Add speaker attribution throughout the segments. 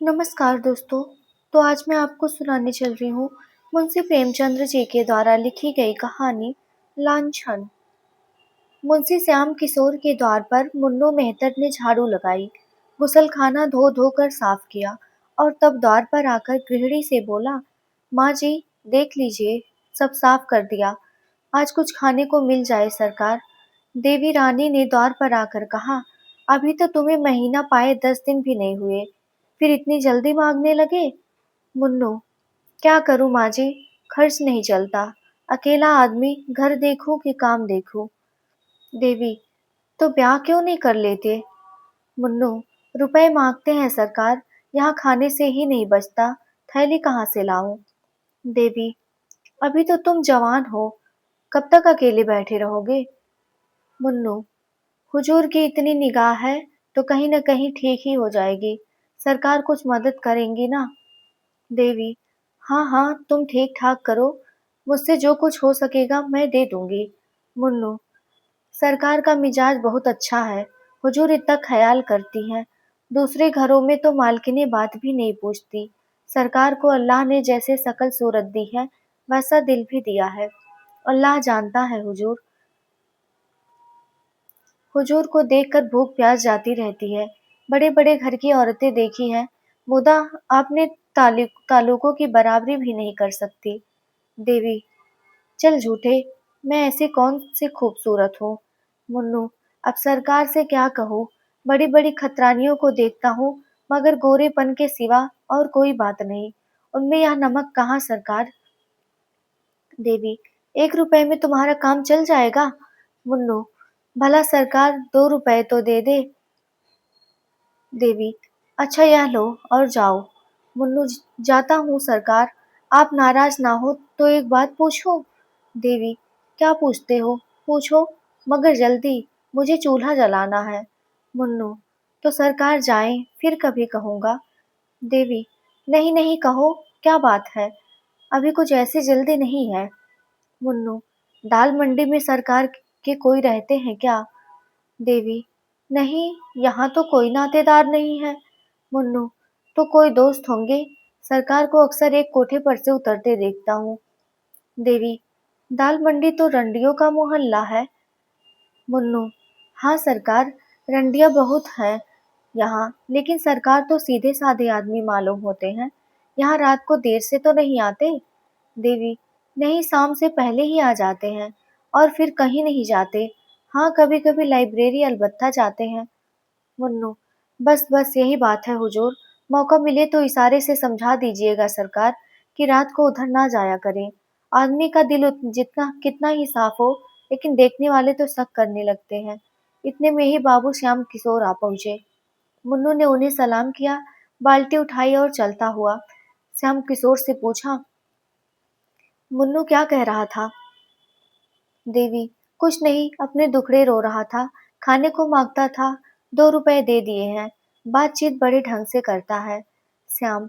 Speaker 1: नमस्कार दोस्तों। तो आज मैं आपको सुनाने चल रही हूँ मुंशी प्रेमचंद्र जी के द्वारा लिखी गई कहानी लांछन। मुंशी श्याम किशोर के द्वार पर मुन्नू मेहतर ने झाड़ू लगाई, गुसलखाना धो धो कर साफ किया और तब द्वार पर आकर गृहिणी से बोला, माँ जी देख लीजिए, सब साफ कर दिया। आज कुछ खाने को मिल जाए सरकार। देवी रानी ने द्वार पर आकर कहा, अभी तो तुम्हें महीना पाए 10 दिन भी नहीं हुए, फिर इतनी जल्दी मांगने लगे। मुन्नू, क्या करूं माँ जी, खर्च नहीं चलता। अकेला आदमी, घर देखूं कि काम देखूं। देवी, तो ब्याह क्यों नहीं कर लेते। मुन्नू, रुपए मांगते हैं सरकार, यहाँ खाने से ही नहीं बचता, थैली कहाँ से लाऊं। देवी, अभी तो तुम जवान हो, कब तक अकेले बैठे रहोगे। मुन्नू, हुजूर की इतनी निगाह है तो कहीं न कहीं ठीक ही हो जाएगी, सरकार कुछ मदद करेंगी ना। देवी, हाँ हाँ तुम ठीक ठाक करो, मुझसे जो कुछ हो सकेगा मैं दे दूंगी। मुन्नू, सरकार का मिजाज बहुत अच्छा है, हुजूर इतना ख्याल करती हैं। दूसरे घरों में तो मालकिनें बात भी नहीं पूछती। सरकार को अल्लाह ने जैसे शकल सूरत दी है, वैसा दिल भी दिया है। अल्लाह जानता है हुजूर, हुजूर को देखकर भूख प्यास जाती रहती है। बड़े बड़े घर की औरतें देखी हैं, मुदा आपने ताल्लुकों की बराबरी भी नहीं कर सकती। देवी, चल झूठे, मैं ऐसे कौन से खूबसूरत हूँ। मुन्नू, अब सरकार से क्या कहूँ, बड़ी बड़ी खतरानियों को देखता हूँ, मगर गोरेपन के सिवा और कोई बात नहीं। उनमें यह नमक कहाँ सरकार। देवी, 1 रुपए में तुम्हारा काम चल जाएगा। मुन्नू, भला सरकार 2 रुपए तो दे दे। देवी, अच्छा यह लो और जाओ। मुन्नू, जाता हूँ सरकार, आप नाराज ना हो तो एक बात पूछूं। देवी, क्या पूछते हो, पूछो, मगर जल्दी, मुझे चूल्हा जलाना है। मुन्नू, तो सरकार जाएं, फिर कभी कहूँगा। देवी, नहीं नहीं कहो, क्या बात है, अभी कुछ ऐसी जल्दी नहीं है। मुन्नू, दाल मंडी में सरकार के कोई रहते हैं क्या। देवी, नहीं, यहाँ तो कोई नातेदार नहीं है। मुन्नू, तो कोई दोस्त होंगे, सरकार को अक्सर एक कोठे पर से उतरते देखता हूँ। देवी, दाल मंडी तो रंडियों का मोहल्ला है। मुन्नू, हाँ सरकार, रंडियां बहुत हैं यहाँ, लेकिन सरकार तो सीधे साधे आदमी मालूम होते हैं। यहाँ रात को देर से तो नहीं आते। देवी, नहीं, शाम से पहले ही आ जाते हैं और फिर कहीं नहीं जाते। हाँ, कभी कभी लाइब्रेरी अलबत्ता जाते हैं। मुन्नू, बस बस यही बात है हुजूर, मौका मिले तो इशारे से समझा दीजिएगा सरकार कि रात को उधर ना जाया करें। आदमी का दिल जितना कितना ही साफ हो, लेकिन देखने वाले तो शक करने लगते हैं। इतने में ही बाबू श्याम किशोर आ पहुंचे। मुन्नू ने उन्हें सलाम किया, बाल्टी उठाई और चलता हुआ श्याम किशोर से पूछा, मुन्नू क्या कह रहा था। देवी, कुछ नहीं, अपने दुखड़े रो रहा था, खाने को मांगता था, 2 रुपए दे दिए हैं, बातचीत बड़े ढंग से करता है। श्याम,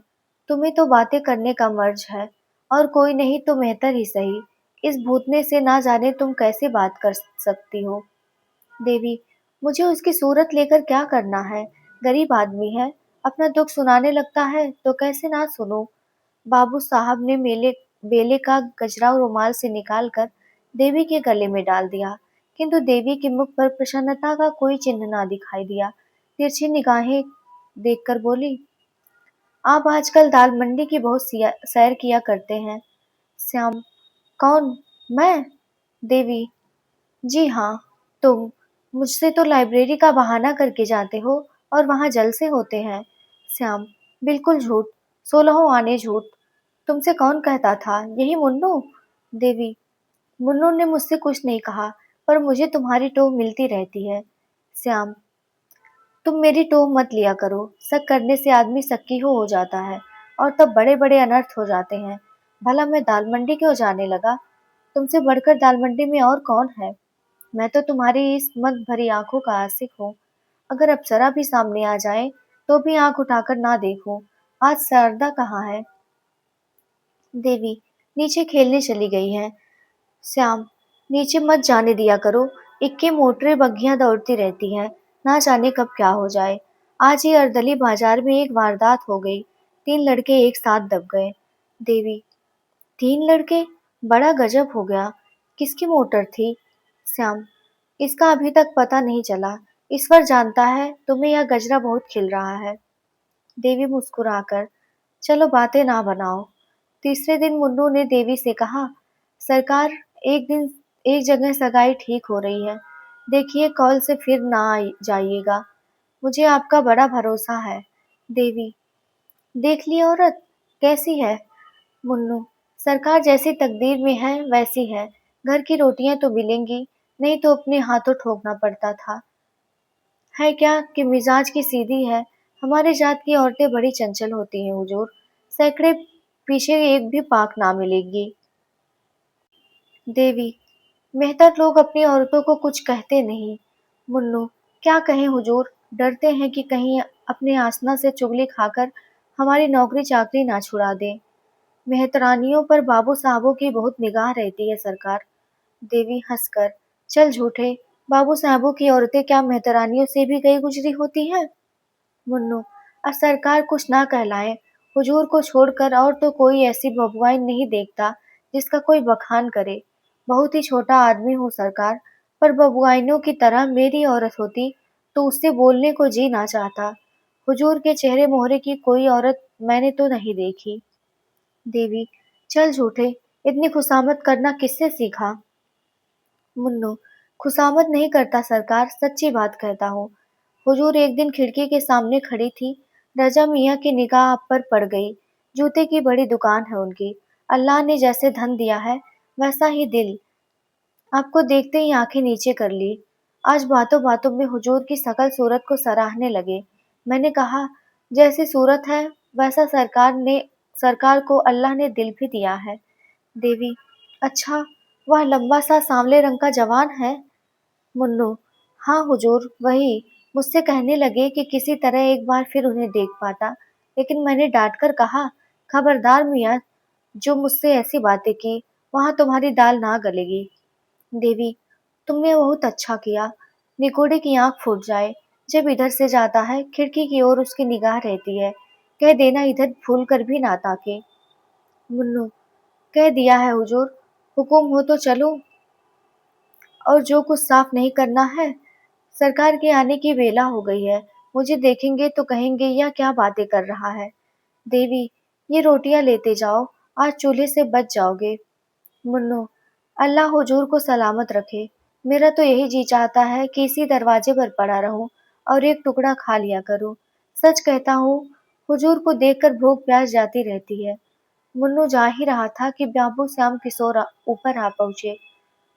Speaker 1: तुम्हें तो बातें करने का मर्ज है, और कोई नहीं तो मेहतर ही सही, इस भूतने से ना जाने तुम कैसे बात कर सकती हो। देवी, मुझे उसकी सूरत लेकर क्या करना है, गरीब आदमी है, अपना दुख सुनाने लगता है तो कैसे ना सुनो। बाबू साहब ने मेले बेले का गजरा रुमाल से निकालकर देवी के गले में डाल दिया, किंतु देवी के मुख पर प्रसन्नता का कोई चिन्ह ना दिखाई दिया। तिरछी निगाहें देखकर बोली, आप आजकल दाल मंडी की बहुत सैर किया करते हैं। श्याम, कौन, मैं। देवी, जी हाँ, तुम मुझसे तो लाइब्रेरी का बहाना करके जाते हो और वहां जलसे होते हैं। श्याम, बिल्कुल झूठ, 16 आने झूठ। तुमसे कौन कहता था, यही मुन्नू। देवी, मुन्नू ने मुझसे कुछ नहीं कहा, पर मुझे तुम्हारी टोह मिलती रहती है। श्याम, तुम मेरी टोह मत लिया करो, शक करने से आदमी शक्की हो जाता है और तब बड़े बड़े अनर्थ हो जाते हैं। भला मैं दाल मंडी क्यों जाने लगा, तुमसे बढ़कर दाल मंडी में और कौन है। मैं तो तुम्हारी इस मद भरी आंखों का आशिक हूँ, अगर अप्सरा भी सामने आ जाए तो भी आंख उठाकर ना देखूं। आज शारदा कहाँ है। देवी, नीचे खेलने चली गई है। श्याम, नीचे मत जाने दिया करो, इक्के मोटरे बग्घियां दौड़ती रहती हैं, ना जाने कब क्या हो जाए। आज ही अर्दली बाजार में एक वारदात हो गई। 3 लड़के एक साथ दब गए। देवी, 3 लड़के? बड़ा गजब हो गया। किसकी मोटर थी? श्याम, इसका अभी तक पता नहीं चला। ईश्वर जानता है, तुम्हें यह गजरा बहुत खिल रहा है। देवी मुस्कुराकर, चलो बातें ना बनाओ। तीसरे दिन मुन्नू ने देवी से कहा, सरकार, एक दिन एक जगह सगाई ठीक हो रही है। देखिए कॉल से फिर ना जाइएगा। मुझे आपका बड़ा भरोसा है। देवी, देख ली औरत कैसी है? मुन्नू, सरकार जैसी तकदीर में है वैसी है। घर की रोटियां तो मिलेंगी, नहीं तो अपने हाथों ठोकना पड़ता था। है क्या कि मिजाज की सीधी है। हमारे जात की औरतें बड़ी चंचल होती हैं हुजूर। सैकड़े पीछे एक भी पाक ना मिलेगी। देवी, मेहतर लोग अपनी औरतों को कुछ कहते नहीं। मुन्नू, क्या कहें हुजूर, डरते हैं कि कहीं अपने आसना से चुगली खाकर हमारी नौकरी चाकरी ना छुड़ा दें। मेहतरानियों पर बाबू साहबों की बहुत निगाह रहती है सरकार। देवी हंसकर, चल झूठे, बाबू साहबों की औरतें क्या मेहतरानियों से भी गई गुजरी होती हैं? मुन्नू, अब सरकार कुछ ना कहलाए। हुजूर को छोड़कर और तो कोई ऐसी बबुआई नहीं देखता जिसका कोई बखान करे। बहुत ही छोटा आदमी हूँ सरकार, पर बबुआइनों की तरह मेरी औरत होती तो उससे बोलने को जी ना चाहता। हुजूर के चेहरे मोहरे की कोई औरत मैंने तो नहीं देखी। देवी, चल झूठे, इतनी खुशामद करना किससे सीखा? मुन्नू, खुशामद नहीं करता सरकार, सच्ची बात कहता हूँ। हुजूर एक दिन खिड़की के सामने खड़ी थी। रजा मियाँ की निगाह आप पर पड़ गई। जूते की बड़ी दुकान है उनकी। अल्लाह ने जैसे धन दिया है वैसा ही दिल। आपको देखते ही आंखें नीचे कर ली। आज बातों बातों में हुजूर की सकल सूरत को सराहने लगे। मैंने कहा, जैसी सूरत है वैसा सरकार को अल्लाह ने दिल भी दिया है। देवी, अच्छा, वह लंबा सा सांवले रंग का जवान है? मुन्नू, हाँ हुजूर, वही। मुझसे कहने लगे कि किसी तरह एक बार फिर उन्हें देख पाता, लेकिन मैंने डांट कर कहा, खबरदार मियाँ, जो मुझसे ऐसी बातें की, वहां तुम्हारी दाल ना गलेगी। देवी, तुमने बहुत अच्छा किया। निगोड़े की आंख फूट जाए। जब इधर से जाता है खिड़की की ओर उसकी निगाह रहती है। कह देना इधर भूल कर भी ना ताके। मुन्नू, कह दिया है हुजूर। हुकुम हो तो चलो, और जो कुछ साफ नहीं करना है। सरकार के आने की वेला हो गई है। मुझे देखेंगे तो कहेंगे यह क्या बातें कर रहा है। देवी, ये रोटियां लेते जाओ, आज चूल्हे से बच जाओगे। मुन्नू, अल्लाह हुजूर को सलामत रखे। मेरा तो यही जी चाहता है कि इसी दरवाजे पर पड़ा रहूं और एक टुकड़ा खा लिया करूं। सच कहता हूँ, हुजूर को देखकर भूख प्यास जाती रहती है। मुन्नू जा ही रहा था कि बाबू श्याम किशोर ऊपर आ पहुंचे।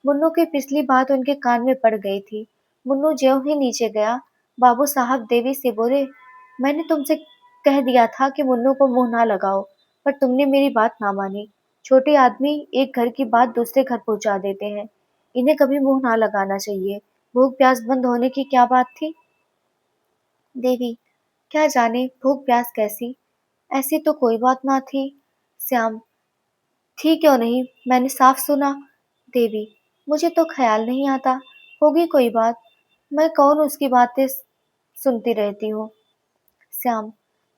Speaker 1: मुन्नू की पिछली बात उनके कान में पड़ गई थी। मुन्नू ज्यों ही नीचे गया, बाबू साहब देवी से बोले, मैंने तुमसे कह दिया था कि मुन्नू को मुंह ना लगाओ, पर तुमने मेरी बात ना मानी। छोटे आदमी एक घर की बात दूसरे घर पहुंचा देते हैं। इन्हें कभी मुंह ना लगाना चाहिए। भूख प्यास बंद होने की क्या बात थी? देवी, क्या जाने भूख प्यास कैसी, ऐसी तो कोई बात ना थी। श्याम, थी क्यों नहीं, मैंने साफ सुना। देवी, मुझे तो ख्याल नहीं आता। होगी कोई बात, मैं कौन उसकी बातें सुनती रहती हूँ। श्याम,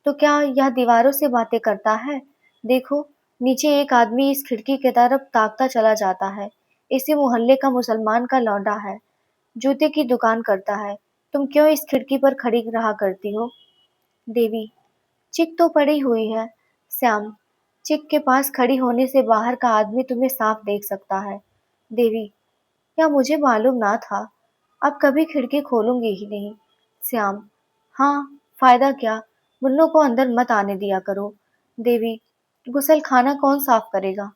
Speaker 1: तो क्या यह दीवारों से बातें करता है? देखो, नीचे एक आदमी इस खिड़की की तरफ ताकता चला जाता है। इसी मोहल्ले का मुसलमान का लौंडा है, जूते की दुकान करता है। तुम क्यों इस खिड़की पर खड़ी रहा करती हो? देवी, चिक तो पड़ी हुई है। श्याम, चिक के पास खड़ी होने से बाहर का आदमी तुम्हें साफ देख सकता है। देवी, क्या मुझे मालूम ना था। अब कभी खिड़की खोलूंगी ही नहीं। श्याम, हाँ, फायदा क्या, मुन्नों को अंदर मत आने दिया करो। देवी, गुसल खाना कौन साफ करेगा?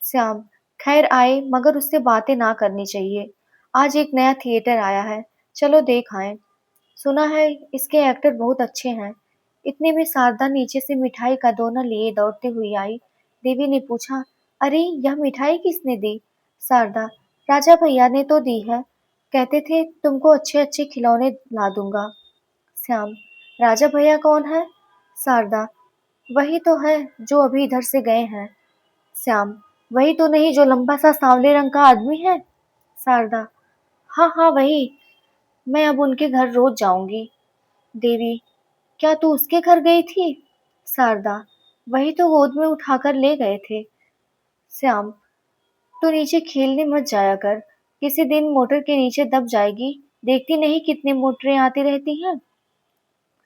Speaker 1: श्याम, खैर आए मगर उससे बातें ना करनी चाहिए। आज एक नया थिएटर आया है, चलो देख आए। सुना है इसके एक्टर बहुत अच्छे हैं। इतने में शारदा नीचे से मिठाई का दोना लिए दौड़ती हुई आई। देवी ने पूछा, अरे यह मिठाई किसने दी? शारदा, राजा भैया ने तो दी है। कहते थे तुमको अच्छे अच्छे खिलौने ला दूंगा। श्याम, राजा भैया कौन है? शारदा, वही तो है जो अभी इधर से गए हैं। श्याम, वही तो नहीं जो लंबा सा सांवले रंग का आदमी है? शारदा, हाँ हाँ वही। मैं अब उनके घर रोज जाऊंगी। देवी, क्या तू उसके घर गई थी? शारदा, वही तो गोद में उठाकर ले गए थे। श्याम, तू नीचे खेलने मत जाया कर, किसी दिन मोटर के नीचे दब जाएगी। देखती नहीं कितनी मोटरें आती रहती हैं।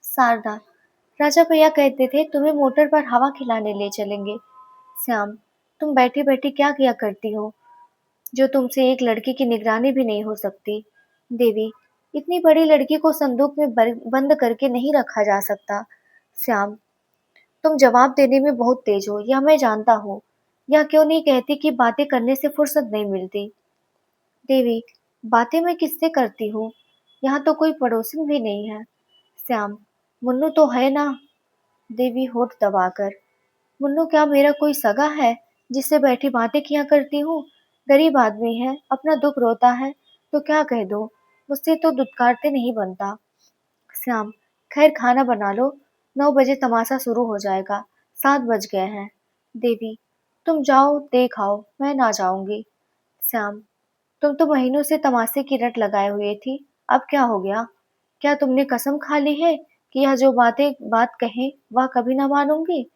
Speaker 1: शारदा, राजा भैया कहते थे तुम्हें मोटर पर हवा खिलाने ले चलेंगे। श्याम, तुम बैठी बैठी क्या किया करती हो जो तुमसे एक लड़की की निगरानी भी नहीं हो सकती। देवी, इतनी बड़ी लड़की को संदूक में बंद करके नहीं रखा जा सकता। श्याम, तुम जवाब देने में बहुत तेज हो, यह मैं जानता हूँ। यह क्यों नहीं कहती कि बातें करने से फुर्सत नहीं मिलती। देवी, बातें मैं किससे करती हूँ? यहाँ तो कोई पड़ोसन भी नहीं है। श्याम, मुन्नू तो है ना। देवी होठ दबाकर, मुन्नू क्या मेरा कोई सगा है जिससे बैठी बातें किया करती हूँ? गरीब आदमी है, अपना दुख रोता है तो क्या कह दो, मुझसे तो दुत्कारते नहीं बनता। श्याम, खैर खाना बना लो, 9 बजे तमाशा शुरू हो जाएगा, 7 बज गए हैं। देवी, तुम जाओ देख आओ, मैं ना जाऊंगी। श्याम, तुम तो महीनों से तमाशे की रट लगाए हुए थी, अब क्या हो गया? क्या तुमने कसम खा ली है कि यह जो बात कहें वह कभी ना मानूंगी?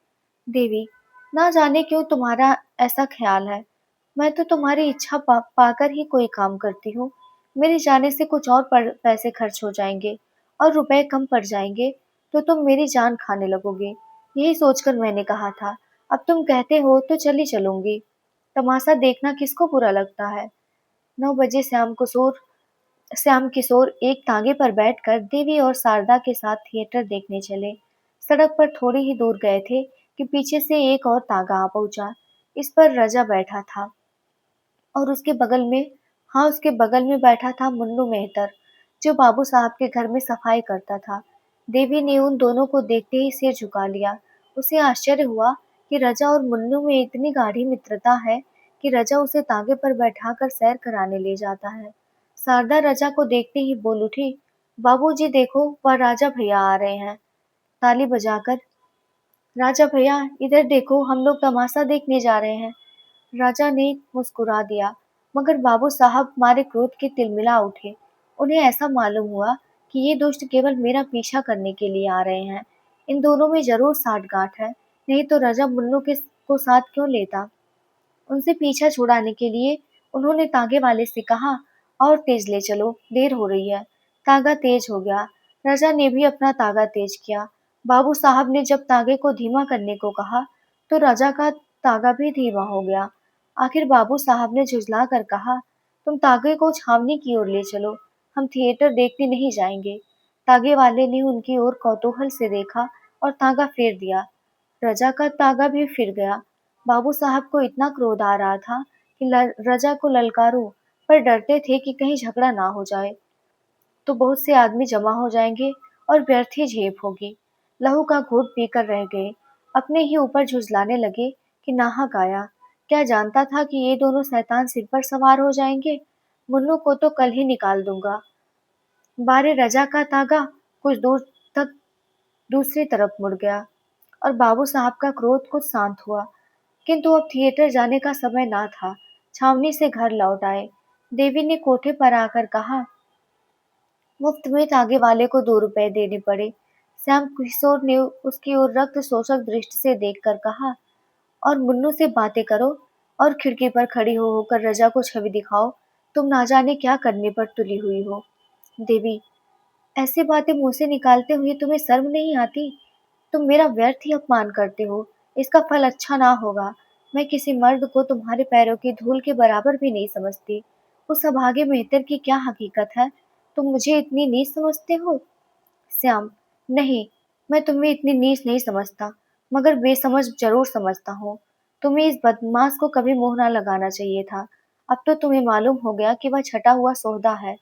Speaker 1: देवी, ना जाने क्यों तुम्हारा ऐसा ख्याल है। मैं तो तुम्हारी इच्छा पाकर ही कोई काम करती हूँ। मेरे जाने से कुछ और पैसे खर्च हो जाएंगे और रुपए कम पड़ जाएंगे तो तुम मेरी जान खाने लगोगे। यही सोचकर मैंने कहा था। अब तुम कहते हो तो चली चलूंगी। तमाशा देखना किसको बुरा लगता है। 9 बजे श्याम किशोर एक तांगे पर बैठकर देवी और शारदा के साथ थिएटर देखने चले। सड़क पर थोड़ी ही दूर गए थे कि पीछे से एक और तांगा आ पहुंचा। इस पर रजा बैठा था और उसके बगल में बैठा था मुन्नू मेहतर, जो बाबू साहब के घर में सफाई करता था। देवी ने उन दोनों को देखते ही सिर झुका लिया। उसे आश्चर्य हुआ कि रजा और मुन्नू में इतनी गाढ़ी मित्रता है कि रजा उसे तांगे पर बैठाकर सैर कराने ले जाता है। शारदा रजा को देखते ही बोल उठी, बाबूजी देखो, वह राजा भैया आ रहे हैं। ताली बजाकर, राजा भैया इधर देखो, हम लोग तमाशा देखने जा रहे हैं। राजा ने मुस्कुरा दिया, मगर बाबू साहब मारे क्रोध के तिलमिला उठे। उन्हें ऐसा मालूम हुआ कि ये दुष्ट केवल मेरा पीछा करने के लिए आ रहे हैं। इन दोनों में जरूर साठगांठ है, नहीं तो राजा मुन्नू के को साथ क्यों लेता। उनसे पीछा छुड़ाने के लिए उन्होंने तागे वाले से कहा, और तेज ले चलो, देर हो रही है। तागा तेज हो गया। राजा ने भी अपना तागा तेज किया। बाबू साहब ने जब तागे को धीमा करने को कहा तो राजा का तागा भी धीमा हो गया। आखिर बाबू साहब ने झुंझला कर कहा, तुम तागे को छावनी की ओर ले चलो, हम थिएटर देखने नहीं जाएंगे। तागे वाले ने उनकी ओर कौतूहल से देखा और तागा फेर दिया। रजा का तागा भी फिर गया। बाबू साहब को इतना क्रोध आ रहा था कि रजा को ललकारूं, पर डरते थे कि कहीं झगड़ा ना हो जाए तो बहुत से आदमी जमा हो जाएंगे और व्यर्थ ही झेप होगी। लहू का घूंट पीकर रह गए। अपने ही ऊपर झुझलाने लगे कि नाहक आया। क्या जानता था कि ये दोनों शैतान सिर पर सवार हो जाएंगे। मुन्नू को तो कल ही निकाल दूंगा। बारे रजा का तागा कुछ दूर तक दूसरी तरफ मुड़ गया और बाबू साहब का क्रोध कुछ शांत हुआ। किंतु अब थिएटर जाने का समय ना था। छावनी से घर लौट आए। देवी ने कोठे पर आकर कहा, मुफ्त में तागे वाले को 2 रुपए देने पड़े। श्याम किशोर ने उसकी ओर रक्त शोषक दृष्टि से देखकर कहा, और मुन्नू से बातें करो और खिड़की पर खड़ी हो होकर रजा को छवि दिखाओ। तुम ना जाने क्या करने पर तुली हुई हो। देवी, ऐसी बातें मुंह से निकालते हुए तुम्हें शर्म नहीं आती? तुम मेरा व्यर्थ ही अपमान करते हो। इसका फल अच्छा ना होगा। मैं किसी मर्द को तुम्हारे पैरों की धूल के बराबर भी नहीं समझती। उस अभागे मेहतर की क्या हकीकत है, तुम मुझे इतनी नीच समझते हो? श्याम, नहीं, मैं तुम्हें इतनी नीच नहीं समझता, मगर बेसमझ जरूर समझता हूँ। तुम्हें इस बदमाश को कभी मुंह ना लगाना चाहिए था। अब तो तुम्हें मालूम हो गया कि वह छटा हुआ सौदा है,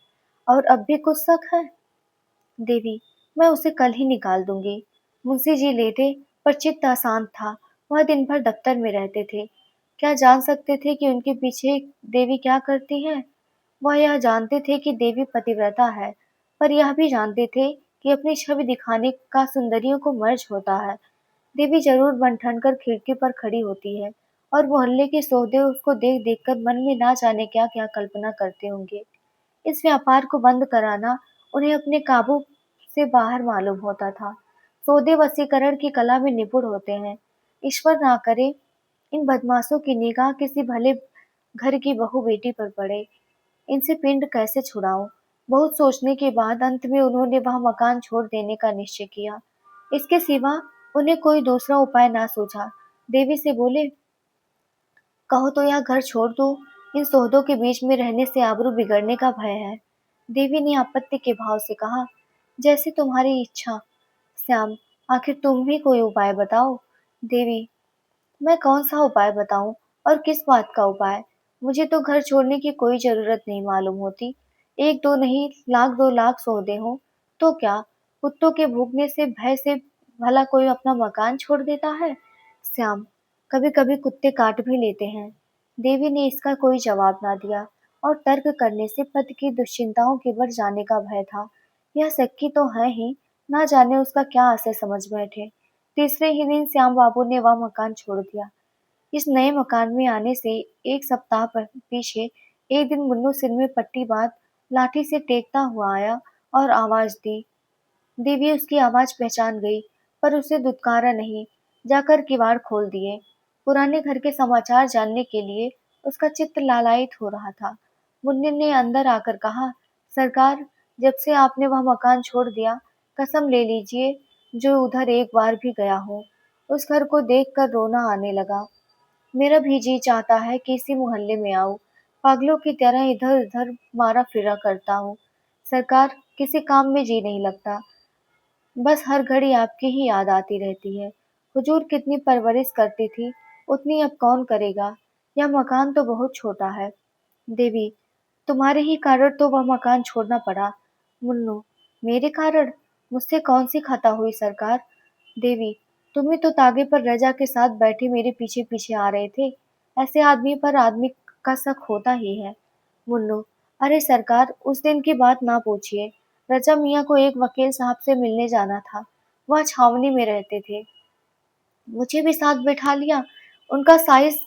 Speaker 1: और अब भी कुछ शक है। देवी, मैं उसे कल ही निकाल दूंगी। मुंशी जी लेटे, पर चित्त अशांत था। वह दिन भर दफ्तर में रहते थे। क्या जान सकते थे कि उनके पीछे देवी क्या करती है? वह यह जानते थे कि देवी पतिव्रता है, पर यह भी जानते थे कि अपनी छवि दिखाने का सुंदरियों को मर्ज होता है। देवी जरूर बन ठन कर खिड़की पर खड़ी होती है, और मोहल्ले के सौदे उसको देख देख कर मन में ना जाने क्या क्या कल्पना करते होंगे। इस व्यापार को बंद कराना उन्हें अपने काबू से बाहर मालूम होता था। सौदे वशीकरण की कला में निपुण होते हैं। ईश्वर ना करे इन बदमाशों की निगाह किसी भले घर की बहू बेटी पर पड़े। इनसे पिंड कैसे छुड़ाऊं? बहुत सोचने के बाद अंत में उन्होंने वह मकान छोड़ देने का निश्चय किया। इसके सिवा उन्हें कोई दूसरा उपाय ना सूझा। देवी से बोले, कहो तो यह घर छोड़ दो। इन सौदों के बीच में रहने से आबरू बिगड़ने का भय है। देवी ने आपत्ति के भाव से कहा, जैसी तुम्हारी इच्छा। श्याम, आखिर तुम भी कोई उपाय बताओ। देवी, मैं कौन सा उपाय बताऊं और किस बात का उपाय? मुझे तो घर छोड़ने की कोई जरूरत नहीं मालूम होती। एक दो नहीं, लाख दो लाख सौदे हो तो क्या? कुत्तों के भूखने से भय से भला कोई अपना मकान छोड़ देता है? श्याम, कभी कभी कुत्ते काट भी लेते हैं। देवी ने इसका कोई जवाब ना दिया और तर्क करने से पति की दुश्चिंताओं के बढ़ जाने का भय था। यह सच्ची तो है ही, ना जाने उसका क्या असर समझ बैठे। तीसरे ही दिन श्याम बाबू ने वह मकान छोड़ दिया। इस नए मकान में आने से एक सप्ताह पीछे एक दिन मुन्नू सिर में पट्टी बांध लाठी से टेकता हुआ आया और आवाज दी। देवी उसकी आवाज पहचान गई, पर उसे दुत्कारा नहीं। जाकर किवाड़ खोल दिए। पुराने घर के समाचार जानने के लिए उसका चित्त लालायित हो रहा था। मुन्ने ने अंदर आकर कहा, सरकार, जब से आपने वह मकान छोड़ दिया, कसम ले लीजिए जो उधर एक बार भी गया हो, उस घर को देखकर रोना आने लगा। मेरा भी जी चाहता है कि इसी मोहल्ले में आऊं। पागलों की तरह इधर उधर मारा फिरा करता हूँ। सरकार, किसी काम में जी नहीं लगता। बस हर घड़ी आपकी ही याद आती रहती है। हुजूर कितनी परवरिश करती थी, उतनी अब कौन करेगा? यह मकान तो बहुत छोटा है। देवी, तुम्हारे ही कारण तो वह मकान छोड़ना पड़ा। मुन्नू, मेरे कारण? मुझसे कौन सी खता हुई सरकार? देवी, तुम ही तो तागे पर रजा के साथ बैठे मेरे पीछे पीछे आ रहे थे। ऐसे आदमी पर आदमी का शक होता ही है। मुन्नू, अरे सरकार, उस दिन की बात ना पूछिए। रजा मियाँ को एक वकील साहब से मिलने जाना था। वह छावनी में रहते थे। मुझे भी साथ बैठा लिया। उनका साइज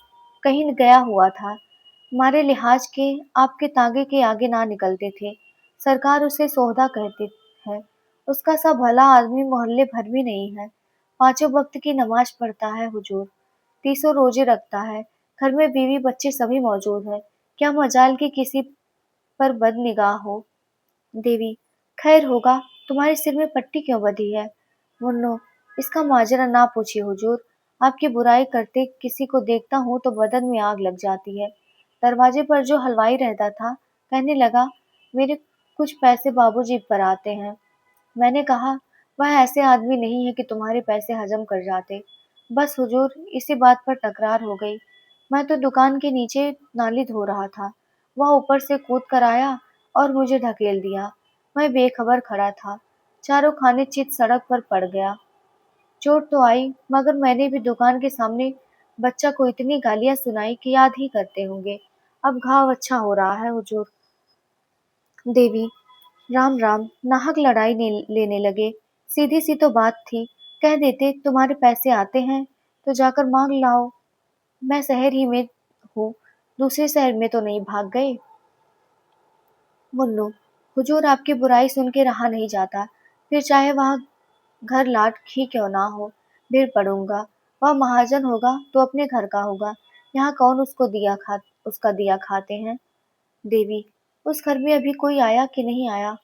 Speaker 1: कहीं गया हुआ था। हमारे लिहाज के आपके तागे के आगे ना निकलते थे। सरकार उसे सोहदा कहती है। उसका सा भला आदमी मोहल्ले भर भी नहीं है। पांचों वक्त की नमाज पढ़ता है हुजूर। तीसों रोजे रखता है। घर में बीवी बच्चे सभी मौजूद है। क्या मजाल की किसी पर बद निगाह हो। देवी, खैर होगा। तुम्हारे सिर में पट्टी क्यों बंधी है? मुन्नो, इसका माजरा ना पूछिए हुजूर। आपकी बुराई करते किसी को देखता हूँ तो बदन में आग लग जाती है। दरवाजे पर जो हलवाई रहता था, कहने लगा, मेरे कुछ पैसे बाबूजी पर आते हैं। मैंने कहा, वह ऐसे आदमी नहीं है कि तुम्हारे पैसे हजम कर जाते। बस हुजूर, इसी बात पर तकरार हो गई। मैं तो दुकान के नीचे नाली धो रहा था। वह ऊपर से कूद कर आया और मुझे ढकेल दिया। मैं बेखबर खड़ा था। चारों खाने चित सड़क पर पड़ गया। चोट तो आई, मगर मैंने भी दुकान के सामने बच्चा को इतनी गालियां सुनाई कि याद ही करते होंगे। अब घाव अच्छा हो रहा है हुजूर। देवी, राम राम, नाहक लड़ाई लेने लगे। सीधी सी तो बात थी, कह देते तुम्हारे पैसे आते हैं तो जाकर मांग लाओ। मैं शहर ही में हूँ, दूसरे शहर में तो नहीं भाग गए। मुन्नू, हुजूर आपकी बुराई सुन के रहा नहीं जाता। फिर चाहे वहाँ घर लाट ही क्यों ना हो, फिर पड़ूंगा। वह महाजन होगा तो अपने घर का होगा। यहाँ कौन उसका दिया खाते हैं। देवी, उस घर में अभी कोई आया कि नहीं आया?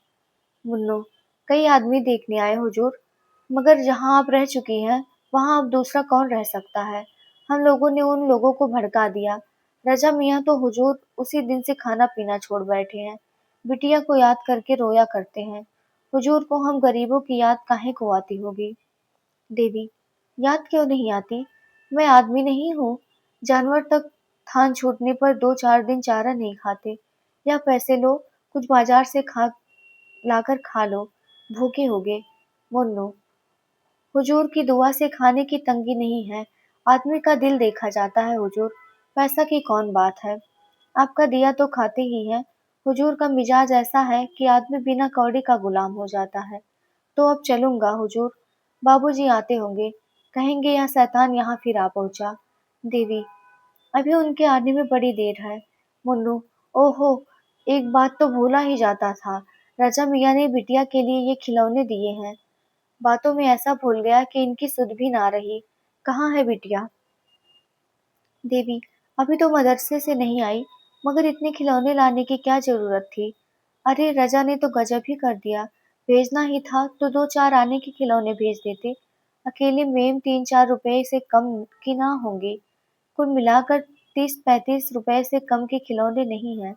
Speaker 1: मुन्नो, कई आदमी देखने आए हुजूर, मगर जहाँ आप रह चुकी हैं वहाँ अब दूसरा कौन रह सकता है। हम लोगों ने उन लोगों को भड़का दिया। रजा मियाँ तो हुजूर उसी दिन से खाना पीना छोड़ बैठे हैं। बिटिया को याद करके रोया करते हैं। हुजूर को हम गरीबों की याद काहे को आती होगी। देवी, याद क्यों नहीं आती? मैं आदमी नहीं हूँ? जानवर तक थान छूटने पर 2-4 दिन चारा नहीं खाते। या पैसे लो, कुछ बाजार से खा लाकर खा लो, भूखे होगे। मुन्नो, हुजूर की दुआ से खाने की तंगी नहीं है। आदमी का दिल देखा जाता है हुजूर, पैसा की कौन बात है। आपका दिया तो खाते ही हैं। हुजूर का मिजाज ऐसा है कि आदमी बिना कौड़ी का गुलाम हो जाता है। तो अब चलूंगा हुजूर। बाबूजी आते होंगे, कहेंगे यह शैतान यहाँ फिर आ पहुंचा। देवी, अभी उनके आने में बड़ी देर है। मुन्नू, ओहो, एक बात तो भूला ही जाता था। राजा मियाँ ने बिटिया के लिए ये खिलौने दिए हैं। बातों में ऐसा भूल गया कि इनकी सुध भी ना रही। कहाँ है बिटिया? देवी, अभी तो मदरसे से नहीं आई, मगर इतने खिलौने लाने की क्या जरूरत थी? अरे रजा ने तो गजब ही कर दिया। भेजना ही था तो दो चार आने के खिलौने भेज देते। अकेले मेम 3-4 रुपए से कम की ना होंगी। कुल मिलाकर 30-35 रुपए से कम के खिलौने नहीं हैं।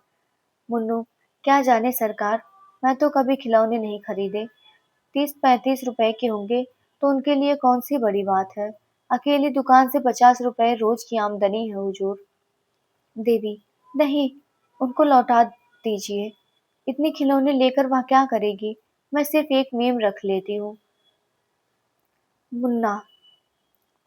Speaker 1: मुन्नू, क्या जाने सरकार, मैं तो कभी खिलौने नहीं खरीदे। 30-35 रुपए के होंगे तो उनके लिए कौन सी बड़ी बात है। अकेली दुकान से 50 रुपए रोज की आमदनी है हुजूर। देवी, नहीं, उनको लौटा दीजिए। इतने खिलौने लेकर वह क्या करेगी? मैं सिर्फ एक मेम रख लेती हूँ। मुन्ना,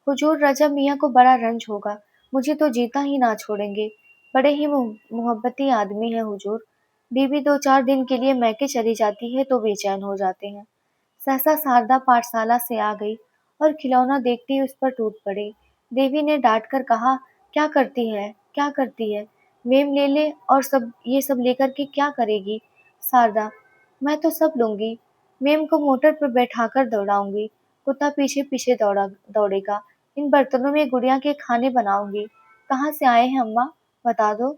Speaker 1: हुजूर रजा मियाँ को बड़ा रंज होगा। मुझे तो जीता ही ना छोड़ेंगे। बड़े ही मोहब्बती आदमी है हुजूर। बीवी 2-4 दिन के लिए मैके चली जाती है तो बेचैन हो जाते हैं। सहसा शारदा पाठशाला से आ गई और खिलौना देखते ही उस पर टूट पड़ी। देवी ने डांट कर कहा, क्या करती है, क्या करती है? मेम ले ले और सब ये सब लेकर के क्या करेगी? शारदा, मैं तो सब लूंगी। मेम को मोटर पर बैठाकर दौड़ाऊंगी। कुत्ता पीछे पीछे दौड़ेगा। इन बर्तनों में गुड़िया के खाने बनाऊंगी। कहाँ से आए हैं अम्मा? बता दो।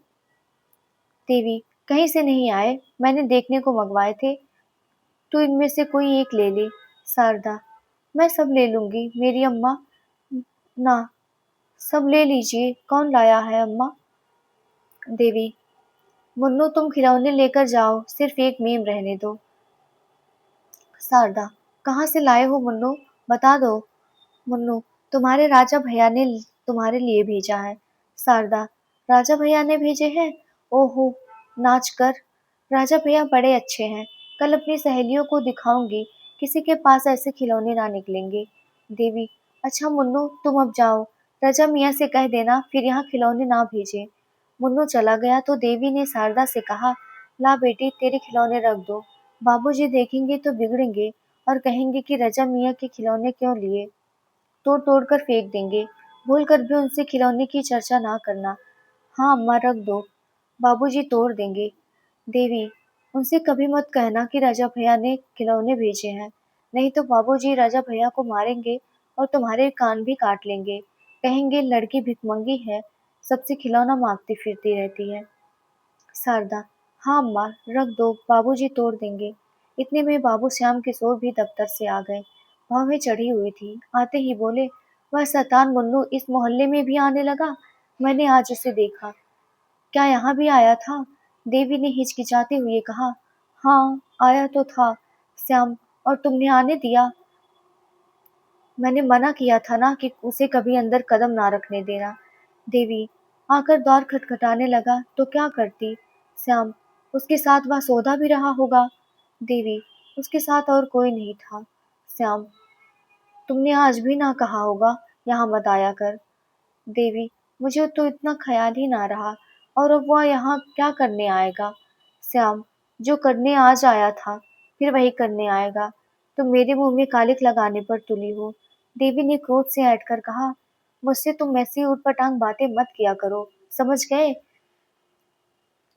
Speaker 1: देवी, कहीं से नहीं आए, मैंने देखने को मंगवाए थे। तू इनमें से कोई एक ले ले। शारदा, मैं सब ले लूंगी मेरी अम्मा। ना, सब ले लीजिए, कौन लाया है अम्मा? देवी, मुन्नू तुम खिलौने लेकर जाओ, सिर्फ एक मीम रहने दो। शारदा, कहाँ से लाए हो मुन्नू? बता दो। मुन्नू, तुम्हारे राजा भैया ने तुम्हारे लिए भेजा है। शारदा, राजा भैया ने भेजे हैं? ओहो, नाच कर। राजा भैया बड़े अच्छे हैं। कल अपनी सहेलियों को दिखाऊंगी। किसी के पास ऐसे खिलौने ना निकलेंगे। देवी, अच्छा मुन्नू तुम अब जाओ। राजा मियाँ से कह देना फिर यहाँ खिलौने ना भेजे। मुन्नू चला गया तो देवी ने शारदा से कहा, ला बेटी तेरे खिलौने रख दो। बाबूजी देखेंगे तो बिगड़ेंगे और कहेंगे कि रजा मियाँ के खिलौने क्यों लिए। तोड़ तोड़ कर फेंक देंगे। भूल कर भी उनसे खिलौने की चर्चा ना करना। हाँ अम्मा रख दो, बाबूजी तोड़ देंगे। देवी, उनसे कभी मत कहना कि राजा भैया ने खिलौने भेजे हैं, नहीं तो बाबूजी राजा भैया को मारेंगे और तुम्हारे कान भी काट लेंगे। कहेंगे लड़की भिखमंगी है, सबसे खिलौना मांगती फिरती रहती है। शारदा, हाँ अम्मा रख दो, बाबूजी तोड़ देंगे। इतने में बाबू श्याम किशोर भी दफ्तर से आ गए। भाव में चढ़ी हुई थी। आते ही बोले, वह शैतान मुन्नू इस मोहल्ले में भी आने लगा। मैंने आज उसे देखा। क्या यहाँ भी आया था? देवी ने हिचकिचाते हुए कहा, हाँ आया तो था श्याम, और तुमने आने दिया? मैंने मना किया था ना कि उसे कभी अंदर कदम ना रखने देना। देवी, आकर द्वार खटखटाने लगा तो क्या करती? श्याम, उसके साथ वह सौदा भी रहा होगा। देवी, उसके साथ और कोई नहीं था। श्याम, तुमने आज भी ना कहा होगा यहाँ मत आया कर। देवी, मुझे तो इतना ख्याल ही ना रहा, और अब वह यहाँ क्या करने आएगा? श्याम, जो करने आज आया था फिर वही करने आएगा। तुम मेरे मुंह में कालिक लगाने पर तुली हो। देवी ने क्रोध से ऐंठकर कहा, मुझसे तुम ऐसी ऊटपटांग बातें मत किया करो, समझ गए?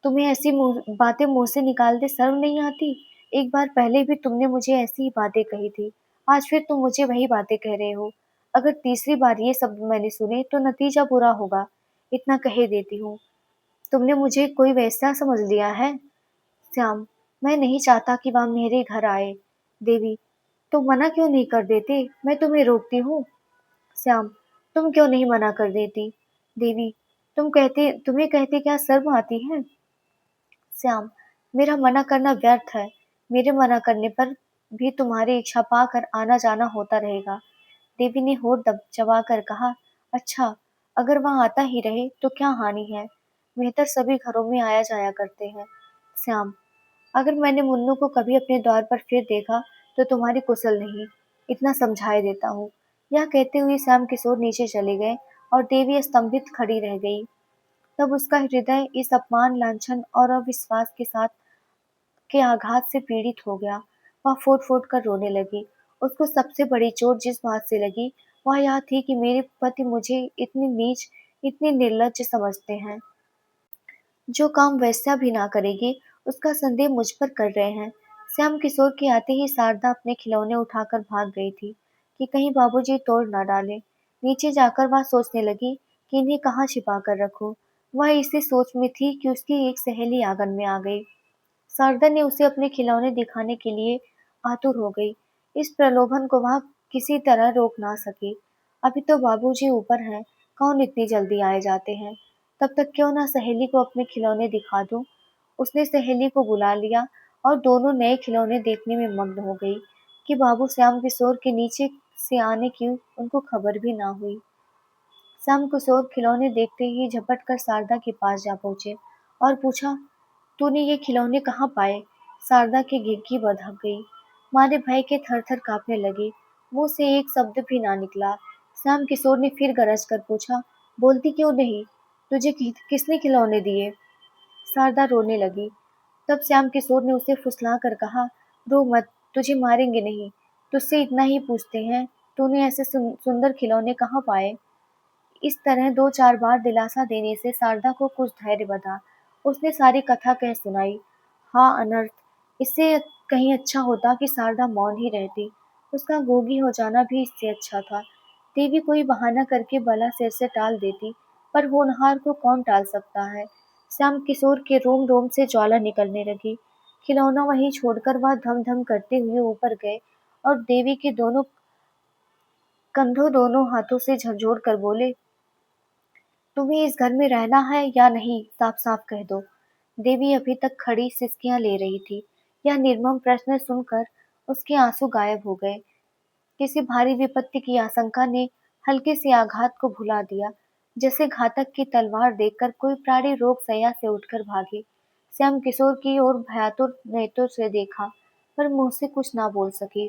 Speaker 1: तुम्हें ऐसी बातें मुंह से निकालते शर्म नहीं आती? एक बार पहले भी तुमने मुझे ऐसी ही बातें कही थी। आज फिर तुम मुझे वही बातें कह रहे हो। अगर तीसरी बार ये शब्द मैंने सुने तो नतीजा बुरा होगा। इतना कह देती हूँ। तुमने मुझे कोई वैसा समझ लिया है? श्याम, मैं नहीं चाहता कि वह मेरे घर आए। देवी, तो मना क्यों नहीं कर देते? मैं तुम्हें रोकती हूँ। श्याम, तुम क्यों नहीं मना कर देती? देवी, तुम्हें कहते क्या शर्म आती है? श्याम, मेरा मना करना व्यर्थ है। मेरे मना करने पर भी तुम्हारी इच्छा पाकर आना जाना होता रहेगा। देवी ने होठ चबाकर कहा, अच्छा, अगर वह आता ही रहे तो क्या हानि है? बेहतर सभी घरों में आया जाया करते हैं। श्याम, अगर मैंने मुन्नू को कभी अपने द्वार पर फिर देखा तो तुम्हारी कुशल नहीं, इतना समझाए देता हूँ। यह कहते हुए श्याम किशोर नीचे चले गए और देवी स्तंभित खड़ी रह गई। तब उसका हृदय इस अपमान, लांछन और अविश्वास के साथ के आघात से पीड़ित हो गया। वह फूट फूट कर रोने लगी। उसको सबसे बड़ी चोट जिस बात से लगी वह यह थी कि मेरे पति मुझे इतनी नीच, इतनी निर्लज्ज समझते हैं। जो काम वैश्या भी ना करेगी उसका संदेह मुझ पर कर रहे हैं। श्याम किशोर के आते ही शारदा अपने खिलौने उठाकर भाग गई थी कि कहीं बाबूजी तोड़ ना डाले। नीचे जाकर वह सोचने लगी कि इन्हें कहाँ छिपा कर रखूं। वह इसी सोच में थी कि उसकी एक सहेली आंगन में आ गई। शारदा ने उसे अपने खिलौने दिखाने के लिए आतुर हो गई। इस प्रलोभन को वह किसी तरह रोक ना सकी। अभी तो बाबूजी ऊपर हैं, कौन इतनी जल्दी आए जाते हैं। तब तक क्यों ना सहेली को अपने खिलौने दिखा दूं। उसने सहेली को बुला लिया और दोनों नए खिलौने देखने में मग्न हो गई कि बाबू श्याम किशोर के नीचे से आने की उनको खबर भी ना हुई। श्याम किशोर खिलौने देखते ही झपट कर शारदा के पास जा पहुंचे और पूछा, तूने ये खिलौने कहाँ पाए? शारदा की घिघी बधक गई। मारे भय के थर थर कांपने लगी। मुंह से एक शब्द भी ना निकला। श्याम किशोर ने फिर गरज कर पूछा, बोलती क्यों नहीं? तुझे किसने खिलौने दिए? शारदा रोने लगी। तब श्याम किशोर ने उसे फुसला कर कहा, रो मत, तुझे मारेंगे नहीं। तुझसे इतना ही पूछते हैं, तूने ऐसे सुंदर खिलौने कहाँ पाए? इस तरह दो चार बार दिलासा देने से शारदा को कुछ धैर्य बंधा। उसने सारी कथा कह सुनाई। हाँ अनर्थ, इससे कहीं अच्छा होता कि शारदा मौन ही रहती। उसका गोगी हो जाना भी इससे अच्छा था। देवी कोई बहाना करके बला सिर से टाल देती, पर होनहार को कौन टाल सकता है। श्याम किशोर के रोम रोम से ज्वाला निकलने लगी। खिलौना वहीं छोड़कर वह धम धम करते हुए ऊपर गए और देवी के दोनों कंधों दोनों हाथों से झकझोर कर बोले, तुम्हें इस घर में रहना है या नहीं, साफ साफ कह दो। देवी अभी तक खड़ी सिसकियां ले रही थी। यह निर्मम प्रश्न सुनकर उसके आंसू गायब हो गए। किसी भारी विपत्ति की आशंका ने हल्के से आघात को भुला दिया। जैसे घातक की तलवार देखकर कोई प्राणी रोग शैया से उठकर भागे। श्याम किशोर की ओर भयातुर नेत्रों से देखा, पर मुंह से कुछ ना बोल सकी।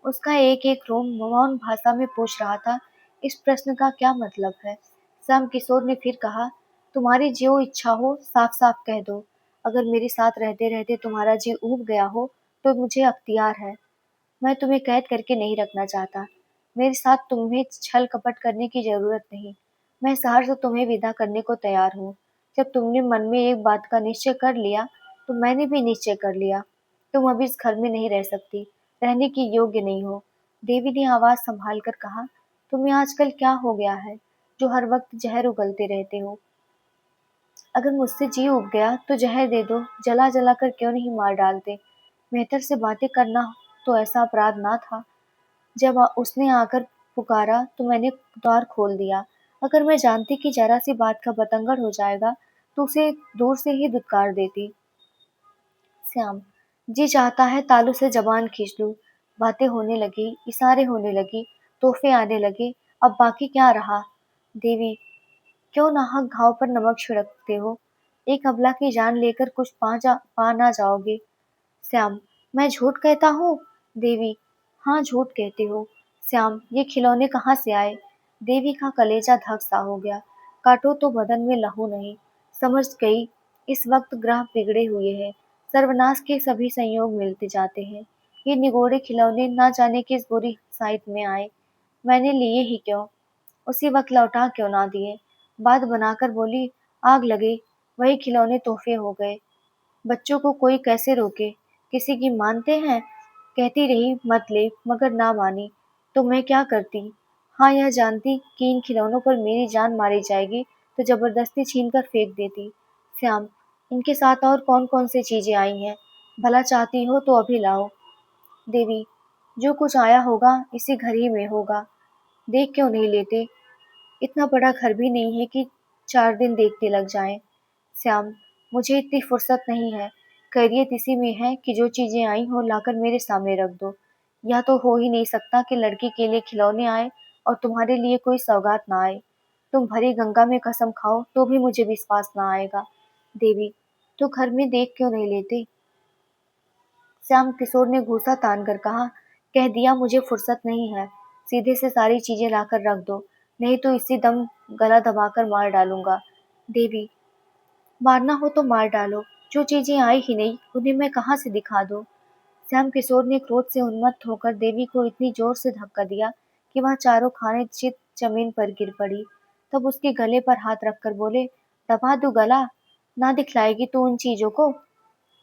Speaker 1: उसका एक एक रोम मौन भाषा में पूछ रहा था, इस प्रश्न का क्या मतलब है। श्याम किशोर ने फिर कहा, तुम्हारी जो इच्छा हो साफ साफ कह दो। अगर मेरे साथ रहते रहते तुम्हारा जी उब गया हो तो मुझे अख्तियार है। मैं तुम्हें कैद करके नहीं रखना चाहता। मेरे साथ तुम्हें छल कपट करने की जरूरत नहीं। मैं शहर से तुम्हें विदा करने को तैयार हूँ। जब तुमने मन में एक बात का निश्चय कर लिया तो मैंने भी निश्चय कर लिया। तुम अब इस घर में नहीं रह सकती, रहने की योग्य नहीं हो। देवी ने आवाज संभाल कर कहा, तुम्हें आजकल क्या हो गया है जो हर वक्त जहर उगलते रहते हो? अगर मुझसे जी उब गया तो जहर दे दो, जला जला कर क्यों नहीं मार डालते। मेहतर से बातें करना तो ऐसा अपराध ना था। जब उसने आकर पुकारा तो मैंने द्वार खोल दिया। अगर मैं जानती कि जरा सी बात का बतंगड़ हो जाएगा तो उसे दूर से ही धुतकार देती। श्याम, जी चाहता है तालू से जबान खींच लूं। बातें होने लगी, इशारे होने लगी, तोहफे आने लगे। अब बाकी क्या रहा? देवी, क्यों नाहक घाव पर नमक छिड़कते हो? एक अबला की जान लेकर कुछ पा ना जाओगे। श्याम, मैं झूठ कहता हूँ? देवी, हाँ झूठ कहते हो। श्याम, ये खिलौने कहाँ से आए? देवी का कलेजा धक सा हो गया। काटो तो बदन में लहू नहीं। समझ गई, इस वक्त ग्रह बिगड़े हुए हैं। सर्वनाश के सभी संयोग मिलते जाते हैं। ये निगोड़े खिलौने ना जाने किस बुरी साइड में आए। मैंने लिए ही क्यों? उसी वक्त लौटा क्यों ना दिए? बात बनाकर बोली, आग लगे, वही खिलौने तोहफे हो गए। बच्चों को कोई कैसे रोके? किसी की मानते हैं? कहती रही मत ले, मगर ना मानी। तो मैं क्या करती? हाँ, यह जानती कि इन खिलौनों पर मेरी जान मारी जाएगी तो जबरदस्ती छीन कर फेंक देती। श्याम, इनके साथ और कौन कौन सी चीजें आई हैं? भला चाहती हो तो अभी लाओ। देवी, जो कुछ आया होगा इसी घर ही में होगा। देख क्यों नहीं लेते? इतना बड़ा घर भी नहीं है कि 4 दिन देखते लग जाएं। श्याम, मुझे इतनी फुर्सत नहीं है। खैरियत इसी में है कि जो चीजें आई हो लाकर मेरे सामने रख दो। यह तो हो ही नहीं सकता कि लड़की के लिए खिलौने आए और तुम्हारे लिए कोई सौगात ना आए। तुम भरी गंगा में कसम खाओ तो भी मुझे विश्वास ना आएगा। देवी, तो घर में देख क्यों नहीं लेते? श्याम किशोर ने घूंसा तान कर कहा, कह दिया मुझे फुर्सत नहीं है। सीधे से सारी चीजें लाकर रख दो, नहीं तो इसी दम गला दबाकर मार डालूंगा। देवी, मारना हो तो मार डालो। जो चीजें आई ही नहीं उन्हें मैं कहाँ से दिखा दूं? श्याम किशोर ने क्रोध से उन्मत्त होकर देवी को इतनी जोर से धक्का दिया कि वह चारों खाने चित जमीन पर गिर पड़ी। तब उसके गले पर हाथ रखकर बोले, दबा दू गला, ना दिखलाएगी तू उन चीजों को?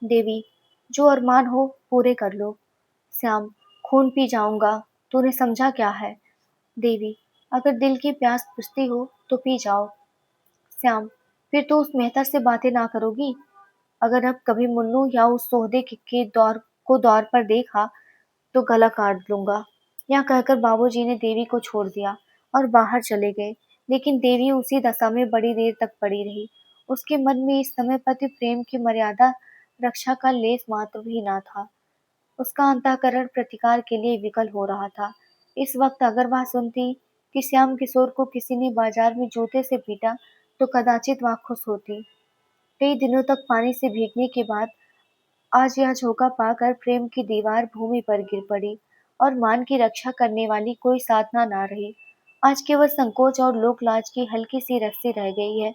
Speaker 1: देवी, जो अरमान हो पूरे कर लो। श्याम, खून पी जाऊंगा। तूने समझा क्या है? देवी, अगर दिल की प्यास बुझती हो तो पी जाओ। श्याम, फिर तो उस मेहतर से बातें ना करोगी? अगर अब कभी मुन्नू या उस सोहदे के दौर को दौर पर देखा तो गला काट लूंगा। यह कहकर बाबूजी ने देवी को छोड़ दिया और बाहर चले गए। लेकिन देवी उसी दशा में बड़ी देर तक पड़ी रही। उसके मन में इस समय पति प्रेम की मर्यादा रक्षा का लेस मात्र भी ना था। उसका अंतःकरण प्रतिकार के लिए विकल हो रहा था। इस वक्त अगर वह सुनती कि श्याम किशोर को किसी ने बाजार में जूते से पीटा तो कदाचित वह खुश होती। कई दिनों तक पानी से भीगने के बाद आज यह झोंका पाकर प्रेम की दीवार भूमि पर गिर पड़ी और मान की रक्षा करने वाली कोई साधना ना रही। आज केवल संकोच और लोक लाज की हल्की सी रस्सी रह गई है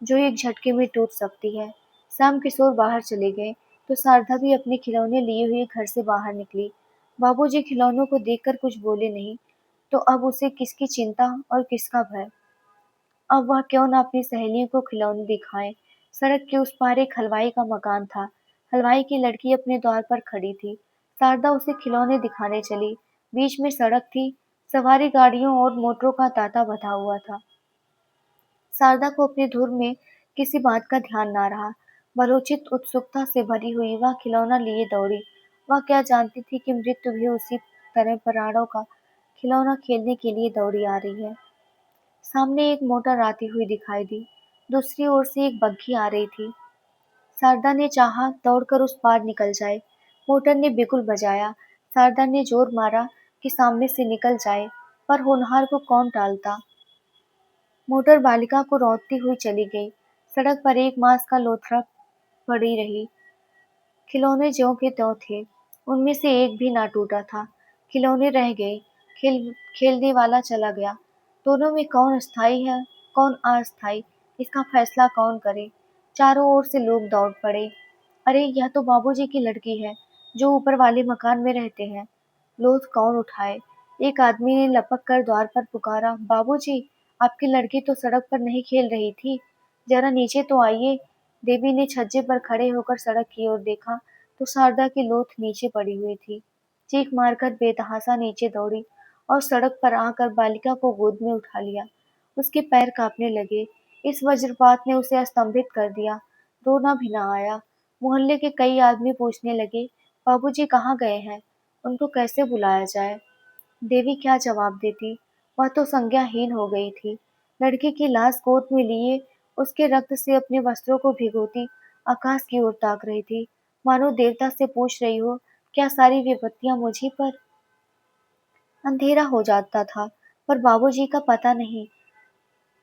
Speaker 1: जो एक झटके में टूट सकती है। श्याम किशोर बाहर चले गए तो शारदा भी अपने खिलौने लिए हुए घर से बाहर निकली। बाबूजी खिलौनों को देखकर कुछ बोले नहीं, तो अब उसे किसकी चिंता और किसका भय। अब वह क्यों न अपनी सहेलियों को खिलौने दिखाए। सड़क के उस पार एक हलवाई का मकान था। हलवाई की लड़की अपने द्वार पर खड़ी थी। शारदा उसे खिलौने दिखाने चली। बीच में सड़क थी। सवारी गाड़ियों और मोटरों का तांता बंधा हुआ था। शारदा को अपनी धुन में किसी बात का ध्यान ना रहा। बलोचित उत्सुकता से भरी हुई वह खिलौना लिए दौड़ी। वह क्या जानती थी कि मृत्यु भी उसी तरह प्राणों का खिलौना खेलने के लिए दौड़ी आ रही है। सामने एक मोटर आती हुई दिखाई दी। दूसरी ओर से एक बग्घी आ रही थी। शारदा ने चाहा दौड़कर उस पार निकल जाए। मोटर ने बिगुल बजाया। शारदा ने जोर मारा कि सामने से निकल जाए, पर होनहार को कौन टालता। मोटर बालिका को रौंदती हुई चली गई। सड़क पर एक मांस का लोथड़ा पड़ी रही। खिलौने ज्यों के त्यों थे। उनमें से एक भी ना टूटा था। खिलौने रह गए। खेलने वाला चला गया। दोनों में कौन स्थायी है, कौन अस्थायी, इसका फैसला कौन करे। चारों ओर से लोग दौड़ पड़े। अरे, यह तो बाबूजी की लड़की है, जो ऊपर वाले मकान में रहते हैं। लोथ कौन उठाए। एक आदमी ने लपक कर द्वार पर पुकारा, बाबूजी, आपकी लड़की तो सड़क पर नहीं खेल रही थी, जरा नीचे तो आइए। देवी ने छज्जे पर खड़े होकर सड़क की ओर देखा तो शारदा की लोथ नीचे पड़ी हुई थी। चीख मारकर बेतहाशा नीचे दौड़ी और सड़क पर आकर बालिका को गोद में उठा लिया। उसके पैर कांपने लगे। इस वज्रपात ने उसे स्तंभित कर दिया। रोना भी ना आया। मोहल्ले के कई आदमी पूछने लगे, बाबूजी कहाँ गए हैं? उनको कैसे बुलाया जाए? देवी क्या जवाब देती? वह तो संज्ञाहीन हो गई थी। लड़के की लाश गोद में लिए उसके रक्त से अपने वस्त्रों को भिगोती आकाश की ओर ताक रही थी, मानो देवता से पूछ रही हो, क्या सारी विपत्तियां मुझी पर? अंधेरा हो जाता था, पर बाबूजी का पता नहीं,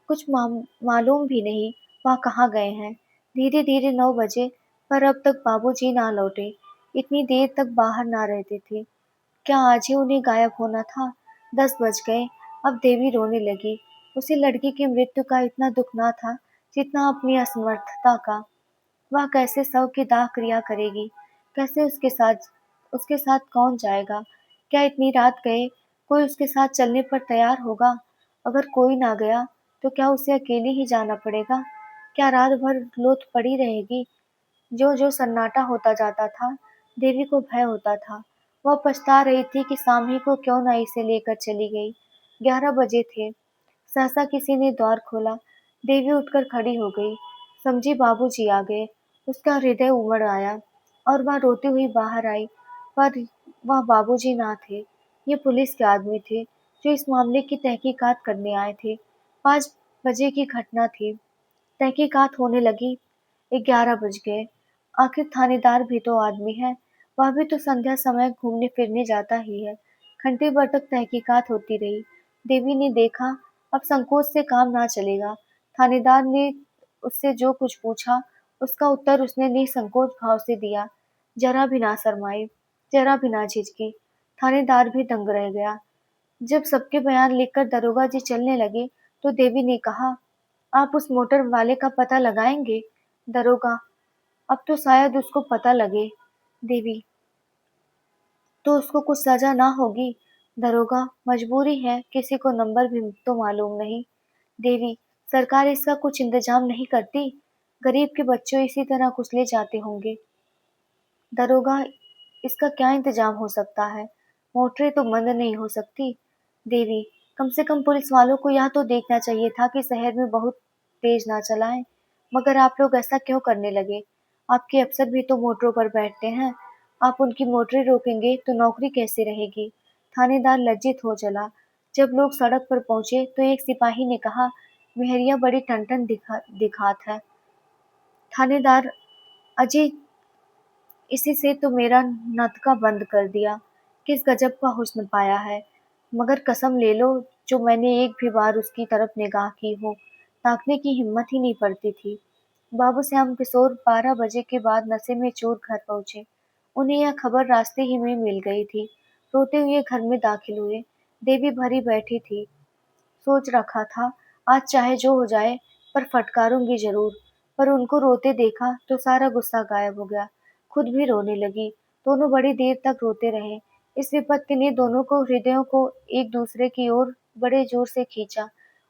Speaker 1: कुछ मालूम भी नहीं वह कहाँ गए हैं। धीरे धीरे 9 बजे, पर अब तक बाबूजी ना लौटे। इतनी देर तक बाहर ना रहते थे। क्या आज ही उन्हें गायब होना था? 10 बज गए। अब देवी रोने लगी। उसे लड़की की मृत्यु का इतना दुख ना था जितना अपनी असमर्थता का। वह कैसे शव की दाह क्रिया करेगी? कैसे उसके साथ कौन जाएगा? क्या इतनी रात गए कोई उसके साथ चलने पर तैयार होगा? अगर कोई ना गया तो क्या उसे अकेले ही जाना पड़ेगा? क्या रात भर लोथ पड़ी रहेगी? जो जो सन्नाटा होता जाता था, देवी को भय होता था। वह पछता रही थी कि सामही को क्यों न इसे लेकर चली गई। 11 बजे थे। सहसा किसी ने द्वार खोला। देवी उठकर खड़ी हो गई। समझी बाबूजी आ गए। उसका हृदय उमड़ आया और वह रोती हुई बाहर आई। पर वह बाबूजी ना थे। ये पुलिस के आदमी थे जो इस मामले की तहकीकात करने आए थे। 5 बजे की घटना थी। तहकीकात होने लगी। 11 बज गए। आखिर थानेदार भी तो आदमी है। वह भी तो संध्या समय घूमने फिरने जाता ही है। घंटे भर तक तहकीकात होती रही। देवी ने देखा अब संकोच से काम ना चलेगा। थानेदार ने उससे जो कुछ पूछा उसका उत्तर उसने निसंकोच भाव से दिया। जरा भी ना शर्माई, जरा भी ना झिझकी। थानेदार भी दंग रह गया। जब सबके बयान लिखकर दरोगा जी चलने लगे तो देवी ने कहा, आप उस मोटर वाले का पता लगाएंगे? दरोगा, अब तो शायद उसको पता लगे। देवी, तो उसको कुछ सजा ना होगी? दरोगा, मजबूरी है, किसी को नंबर भी तो मालूम नहीं। देवी, सरकार इसका कुछ इंतजाम नहीं करती? गरीब के बच्चों इसी तरह कुचले जाते होंगे। दरोगा, इसका क्या इंतजाम हो सकता है? मोटरें तो बंद नहीं हो सकती। देवी, कम से कम पुलिस वालों को यह तो देखना चाहिए था कि शहर में बहुत तेज ना चलाएं। मगर आप लोग ऐसा क्यों करने लगे? आपके अफसर भी तो मोटरों पर बैठते हैं। आप उनकी मोटरें रोकेंगे तो नौकरी कैसे रहेगी? थानेदार लज्जित हो चला। जब लोग सड़क पर पहुंचे तो एक सिपाही ने कहा, मेहरिया बड़ी टनटन दिखात है। थानेदार, अजय, इसी से तो मेरा नतका बंद कर दिया। किस गजब का हुस्न पाया है। मगर कसम ले लो, जो मैंने एक भी बार उसकी तरफ निगाह की हो, ताकने की हिम्मत ही नहीं पड़ती थी। बाबू श्याम किशोर 12 बजे के बाद नशे में चूर घर पहुंचे। उन्हें यह खबर रास्ते ही में मिल गई थी। रोते हुए घर में दाखिल हुए। देवी भरी बैठी थी। सोच रखा था, आज चाहे जो हो जाए, पर फटकारूंगी जरूर। पर उनको रोते देखा तो सारा गुस्सा गायब हो गया। खुद भी रोने लगी। दोनों बड़ी देर तक रोते रहे। इस विपत्ति ने दोनों को हृदयों को एक दूसरे की ओर बड़े जोर से खींचा।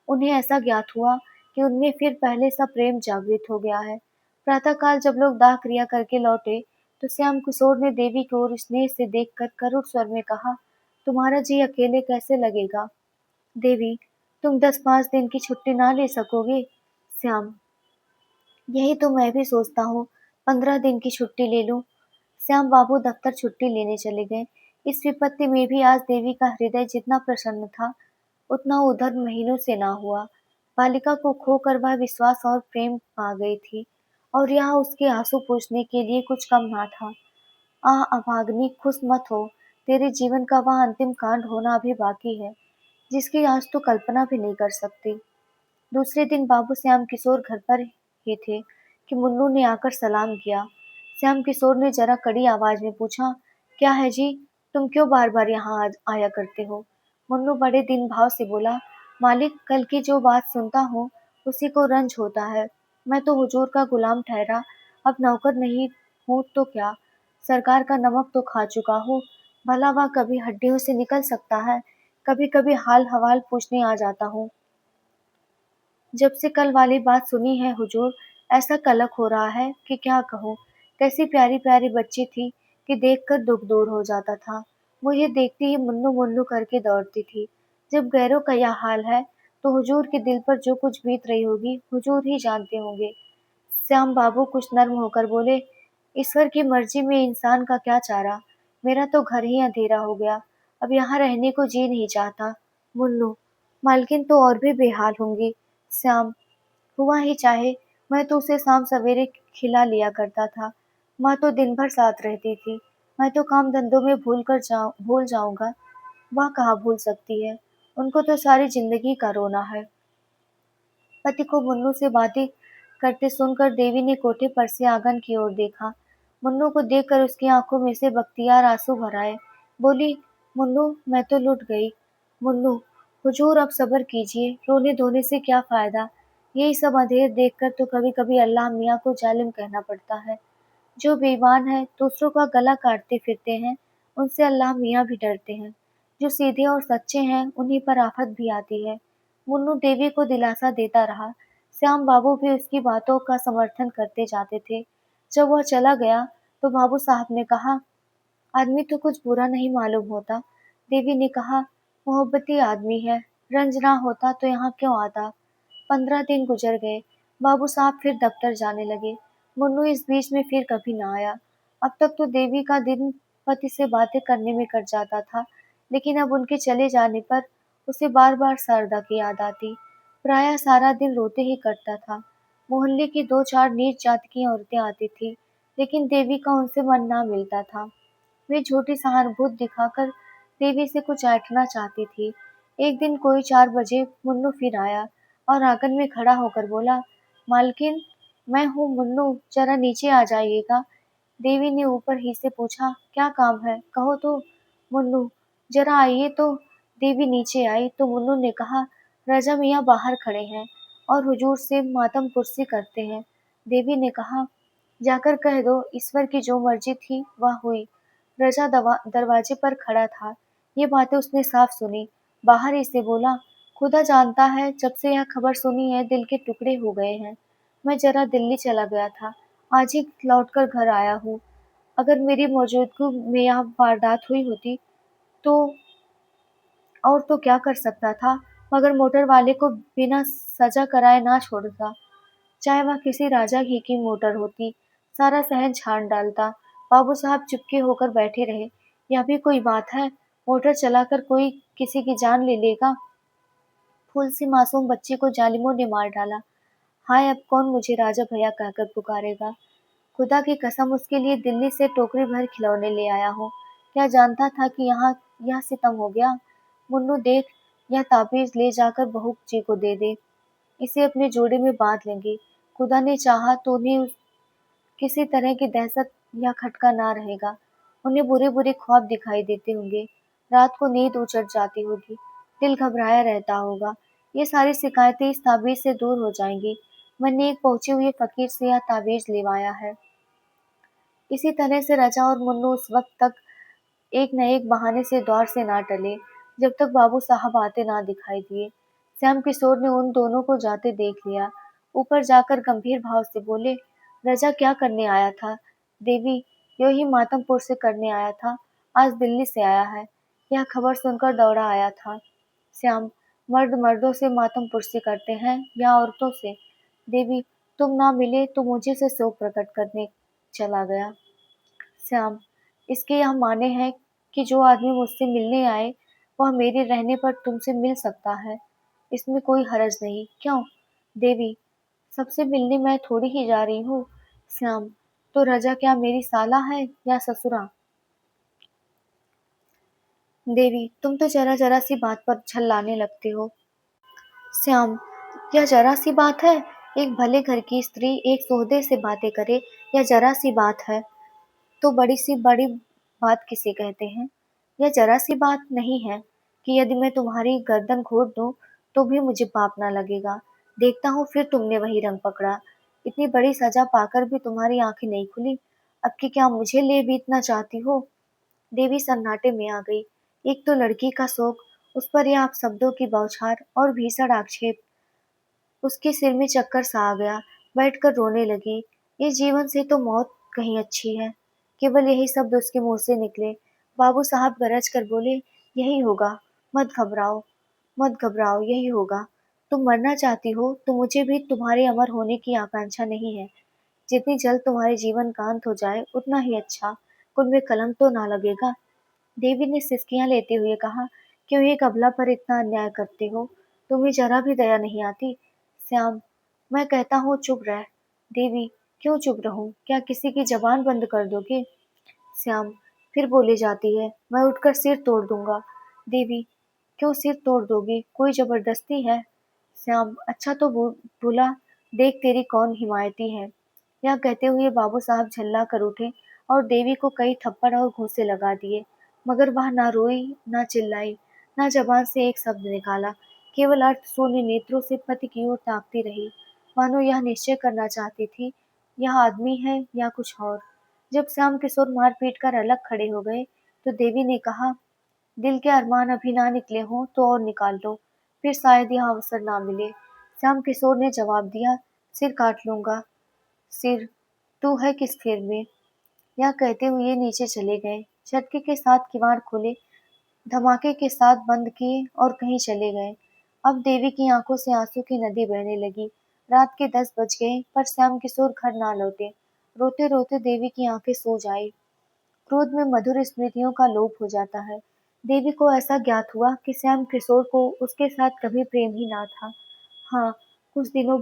Speaker 1: उन्हें ऐसा ज्ञात हुआ कि उनमें फिर पहले सा प्रेम जागृत हो गया है। प्रातःकाल जब लोग दाह क्रिया करके लौटे, तो श्याम किशोर ने देवी की ओर स्नेह से देखकर करुण स्वर में कहा, तुम्हारा जी अकेले कैसे लगेगा? देवी, तुम 10-5 दिन की छुट्टी ना ले सकोगे? श्याम, यही तो मैं भी सोचता हूँ, 15 दिन की छुट्टी ले लूं। श्याम बाबू दफ्तर छुट्टी लेने चले गए। इस विपत्ति में भी आज देवी का हृदय जितना प्रसन्न था, उतना उधर महीनों से ना हुआ। बालिका को खोकर वह विश्वास और प्रेम पा गई थी, और यह उसके आंसू पूछने के लिए कुछ कम ना था। आह अभागिनी, खुश मत हो। तेरे जीवन का वह अंतिम कांड होना अभी बाकी है, जिसकी आज तो कल्पना भी नहीं कर सकती। दूसरे दिन बाबू श्याम किशोर घर पर ही थे कि मुन्नू ने आकर सलाम किया। श्याम किशोर ने जरा कड़ी आवाज में पूछा, क्या है जी, तुम क्यों बार बार यहाँ आया करते हो? मुन्नू बड़े दिन भाव से बोला, मालिक, कल की जो बात सुनता हूँ उसी को रंज होता है। मैं तो हुजूर का गुलाम ठहरा, अब नौकर नहीं हूँ तो क्या, सरकार का नमक तो खा चुका हूँ। भला वह कभी हड्डियों से निकल सकता है? कभी कभी हाल हवाल पूछने आ जाता हूँ। जब से कल वाली बात सुनी है हुजूर, ऐसा कलक हो रहा है कि क्या कहूँ। कैसी प्यारी प्यारी बच्ची थी कि देखकर दुख दूर हो जाता था। मुझे देखती ही मुन्नू मुन्नू करके दौड़ती थी। जब गैरों का यह हाल है, तो हुजूर के दिल पर जो कुछ बीत रही होगी, हुजूर ही जानते होंगे। श्याम बाबू कुछ नर्म होकर बोले, ईश्वर की मर्जी में इंसान का क्या चारा। मेरा तो घर ही अंधेरा हो गया, अब यहाँ रहने को जी नहीं चाहता। मुन्नू, मालकिन तो और भी बेहाल होंगी। श्याम, हुआ ही चाहे, मैं तो उसे शाम सवेरे खिला लिया करता था। माँ तो दिन भर साथ रहती थी। मैं तो काम धंधों में भूल जाऊंगा। वह कहाँ भूल सकती है? उनको तो सारी जिंदगी का रोना है। पति को मुन्नू से बातें करते सुनकर देवी ने कोठे पर से आंगन की ओर देखा। मुन्नू को देखकर उसकी आंखों में से बख्तियार आंसू भर आए। बोली, मुन्नू, मैं तो लुट गई। मुन्नू, हुजूर अब सब्र कीजिए, रोने धोने से क्या फायदा? यही सब अंधेर देखकर तो कभी कभी अल्लाह मियाँ को जालिम कहना पड़ता है। जो बेईमान है, दूसरों का गला काटते फिरते हैं, उनसे अल्लाह मियाँ भी डरते हैं। जो सीधे और सच्चे हैं, उन्हीं पर आफत भी आती है। मुन्नू देवी को दिलासा देता रहा। श्याम बाबू भी उसकी बातों का समर्थन करते जाते थे। जब वह चला गया, तो बाबू साहब ने कहा, आदमी तो कुछ बुरा नहीं मालूम होता। देवी ने कहा, मोहब्बती आदमी है, रंज ना होता तो यहाँ क्यों आता? 15 दिन गुजर गए। बाबू साहब फिर दफ्तर जाने लगे। मुन्नू इस बीच में फिर कभी ना आया। अब तक तो देवी का दिन पति से बातें करने में कट जाता था, लेकिन अब उनके चले जाने पर उसे बार बार शारदा की याद आती। प्रायः सारा दिन रोते ही कटता था। मोहल्ले की 2-4 नीच जाति की औरतें आती थी, लेकिन देवी का उनसे मन ना मिलता था। वे झूठी सहानुभूति दिखाकर देवी से कुछ ऐंठना चाहती थी। एक दिन कोई 4 बजे मुन्नू फिर आया और आंगन में खड़ा होकर बोला, मालकिन, मैं हूँ मुन्नू, जरा नीचे आ जाइएगा। देवी ने ऊपर ही से पूछा, क्या काम है, कहो तो। मुन्नू, जरा आइए तो। देवी नीचे आई तो मुन्नू ने कहा, राजा मियाँ बाहर खड़े हैं और हुजूर से मातम कुर्सी करते हैं। देवी ने कहा, जाकर कह दो, ईश्वर की जो मर्जी थी वह हुई। रजा दरवाजे पर खड़ा था। ये बातें उसने साफ सुनी। बाहर ही से बोला, खुदा जानता है, जब से यह खबर सुनी है दिल के टुकड़े हो गए हैं। मैं जरा दिल्ली चला गया था, आज ही लौटकर घर आया हूँ। अगर मेरी मौजूदगी में यहाँ वारदात हुई होती तो और तो क्या कर सकता था, मगर मोटर वाले को बिना सजा कराए ना छोड़ता। चाहे वह किसी राजा ही की मोटर होती, सारा सहन छान डालता। बाबू साहब चुपके होकर बैठे रहे। यह भी कोई बात है, मोटर चलाकर कोई किसी की जान ले लेगा। फूल सी मासूम बच्ची को जालिमों ने मार डाला। हाय, अब कौन मुझे राजा भैया कहकर पुकारेगा। खुदा की कसम, उसके लिए दिल्ली से टोकरी भर खिलौने ले आया हूँ। क्या जानता था कि यहाँ यह सितम हो गया। मुन्नू देख, यह ताबीज ले जाकर बहू जी को दे दे। इसे अपने जोड़े में बांध लेंगे। खुदा ने चाहा तो उन्हें किसी तरह की दहशत या खटका ना रहेगा। उन्हें बुरे बुरे ख्वाब दिखाई देते होंगे। रात को नींद उचट जाती होगी। दिल घबराया रहता होगा। ये सारी शिकायतें इस ताबीज से दूर हो जाएंगी। मैंने एक पहुंचे हुए फकीर से यह ताबीज लिवाया है। इसी तरह से रजा और मुन्नू उस वक्त तक एक न एक बहाने से द्वार से ना टले, जब तक बाबू साहब आते ना दिखाई दिए। श्याम किशोर ने उन दोनों को जाते देख लिया। ऊपर जाकर गंभीर भाव से बोले, रजा क्या करने आया था? देवी, यो ही मातमपुर से करने आया था। आज दिल्ली से आया है। यह खबर सुनकर दौड़ा आया था। श्याम, मर्द मर्दों से मातमपुर से करते हैं या औरतों से? देवी, तुम ना मिले तो मुझे से शोक प्रकट करने चला गया। श्याम, इसके यह माने हैं कि जो आदमी मुझसे मिलने आए वह मेरे रहने पर तुमसे मिल सकता है। इसमें कोई हरज नहीं, क्यों? देवी, सबसे मिलने मैं थोड़ी ही जा रही हूँ। श्याम, तो रजा क्या मेरी साला है या ससुरा? देवी, तुम तो जरा जरा सी बात पर छल्लाने लगते हो। श्याम, यह जरा सी बात है? एक भले घर की स्त्री एक सौदे से बातें करे, यह जरा सी बात है? तो बड़ी सी बड़ी बात किसे कहते हैं? यह जरा सी बात नहीं है कि यदि मैं तुम्हारी गर्दन घोट दूं तो भी मुझे पाप ना लगेगा। देखता हूँ फिर तुमने वही रंग पकड़ा। इतनी बड़ी सजा पाकर भी तुम्हारी आंखें नहीं खुली। अब कि क्या मुझे ले बीतना चाहती हो? देवी सन्नाटे में आ गई। एक तो लड़की का शौक, उस पर यह शब्दों की बौछार और भीषण आक्षेप। उसके सिर में चक्कर सा आ गया। बैठकर रोने लगी। इस जीवन से तो मौत कहीं अच्छी है। केवल यही शब्द उसके मुंह से निकले। बाबू साहब गरज कर बोले, यही होगा। मत घबराओ, मत घबराओ, यही होगा। तुम मरना चाहती हो तो मुझे भी तुम्हारे अमर होने की आकांक्षा नहीं है। जितनी जल्द तुम्हारे जीवन का अंत हो जाए उतना ही अच्छा। कुल में कलम तो ना लगेगा। देवी ने सिसकियां लेते हुए कहा, क्यों एक अबला पर इतना अन्याय करते हो? तुम्हें जरा भी दया नहीं आती? श्याम, मैं कहता हूँ चुप रह। देवी, क्यों चुप रहूं? क्या किसी की जबान बंद कर दोगे? श्याम, फिर बोले जाती है, मैं उठकर सिर तोड़ दूंगा। देवी, क्यों सिर तोड़ दोगी? कोई जबरदस्ती है? श्याम, अच्छा तो भूला, देख तेरी कौन हिमायती है। यह कहते हुए बाबू साहब झल्ला कर उठे और देवी को कई थप्पड़ और घूंसे लगा दिए, मगर वह ना रोई, ना चिल्लाई, ना जबान से एक शब्द निकाला। केवल अर्थ शून्य नेत्रों से पति की ओर ताकती रही, मानो यह निश्चय करना चाहती थी, यह आदमी है या कुछ और। जब श्याम किशोर मार पीट कर अलग खड़े हो गए तो देवी ने कहा, दिल के अरमान अभी ना निकले हों तो और निकाल लो, फिर शायद यह अवसर ना मिले। श्याम किशोर ने जवाब दिया, सिर काट लूंगा। सिर? तू है किस फेर में? यह कहते हुए नीचे चले गए। झटके के साथ किवाड़ खोले, धमाके के साथ बंद किए और कहीं चले गए। अब देवी की आंखों से आंसू की नदी बहने लगी। रात के 10 बज गए पर श्याम किशोर घर ना लौटे। रोते रोते देवी की आंखें सूज आई। क्रोध में मधुर स्मृतियों का लोप हो जाता है। देवी को ऐसा ज्ञात हुआ कि श्याम किशोर को उसके साथ कभी प्रेम ही ना था। हाँ, कुछ दिनों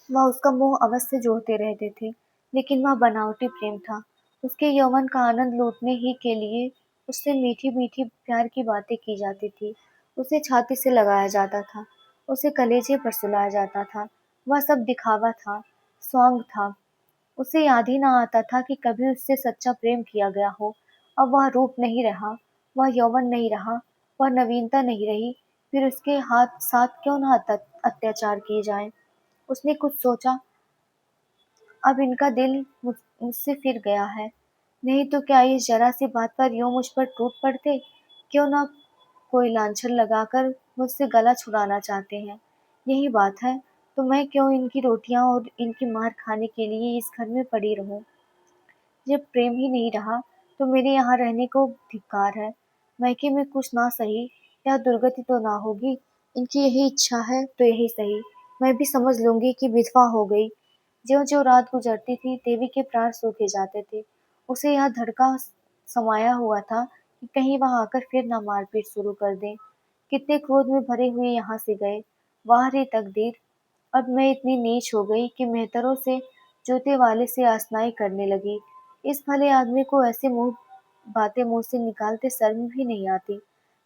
Speaker 1: वह उसका मोह अवश्य जोहते रहते थे, लेकिन वह बनावटी प्रेम था। उसके यौवन का आनंद लूटने ही के लिए उससे मीठी मीठी प्यार की बातें की जाती थी। उसे छाती से लगाया जाता था, उसे कलेजे पर सुलाया जाता था। वह सब दिखावा था, सौंग था। उसे याद ही ना आता था कि कभी उससे सच्चा प्रेम किया गया हो। अब वह रूप नहीं रहा, वह यौवन नहीं रहा, वह नवीनता नहीं रही। फिर उसके हाथ साथ क्यों ना अत्याचार किए जाएं। उसने कुछ सोचा, अब इनका दिल मुझसे फिर गया है। नहीं तो क्या इस जरा सी बात पर यूं मुझ पर टूट पड़ते? क्यों ना कोई लांछन लगाकर मुझसे गला छुड़ाना चाहते हैं। यही बात है, तो मैं क्यों इनकी रोटियां और इनकी मार खाने के लिए इस घर में पड़ी रहूं? जब प्रेम ही नहीं रहा तो मेरे यहाँ रहने को धिक्कार है। मैके में कुछ ना सही, या दुर्गति तो ना होगी। इनकी यही इच्छा है तो यही सही। मैं भी समझ लूंगी कि विधवा हो गई। ज्यों ज्यों रात गुजरती थी देवी के प्राण सूखे जाते थे। उसे यह धड़का समाया हुआ था कि कहीं वह आकर फिर ना मारपीट शुरू कर दे। कितने क्रोध में भरे हुए यहाँ से गए। वाह रे तकदीर, अब मैं इतनी नीच हो गई कि मेहतरों से जूते वाले से आसनाई करने लगी। इस भले आदमी को ऐसे बातें मुंह से निकालते शर्म भी नहीं आती।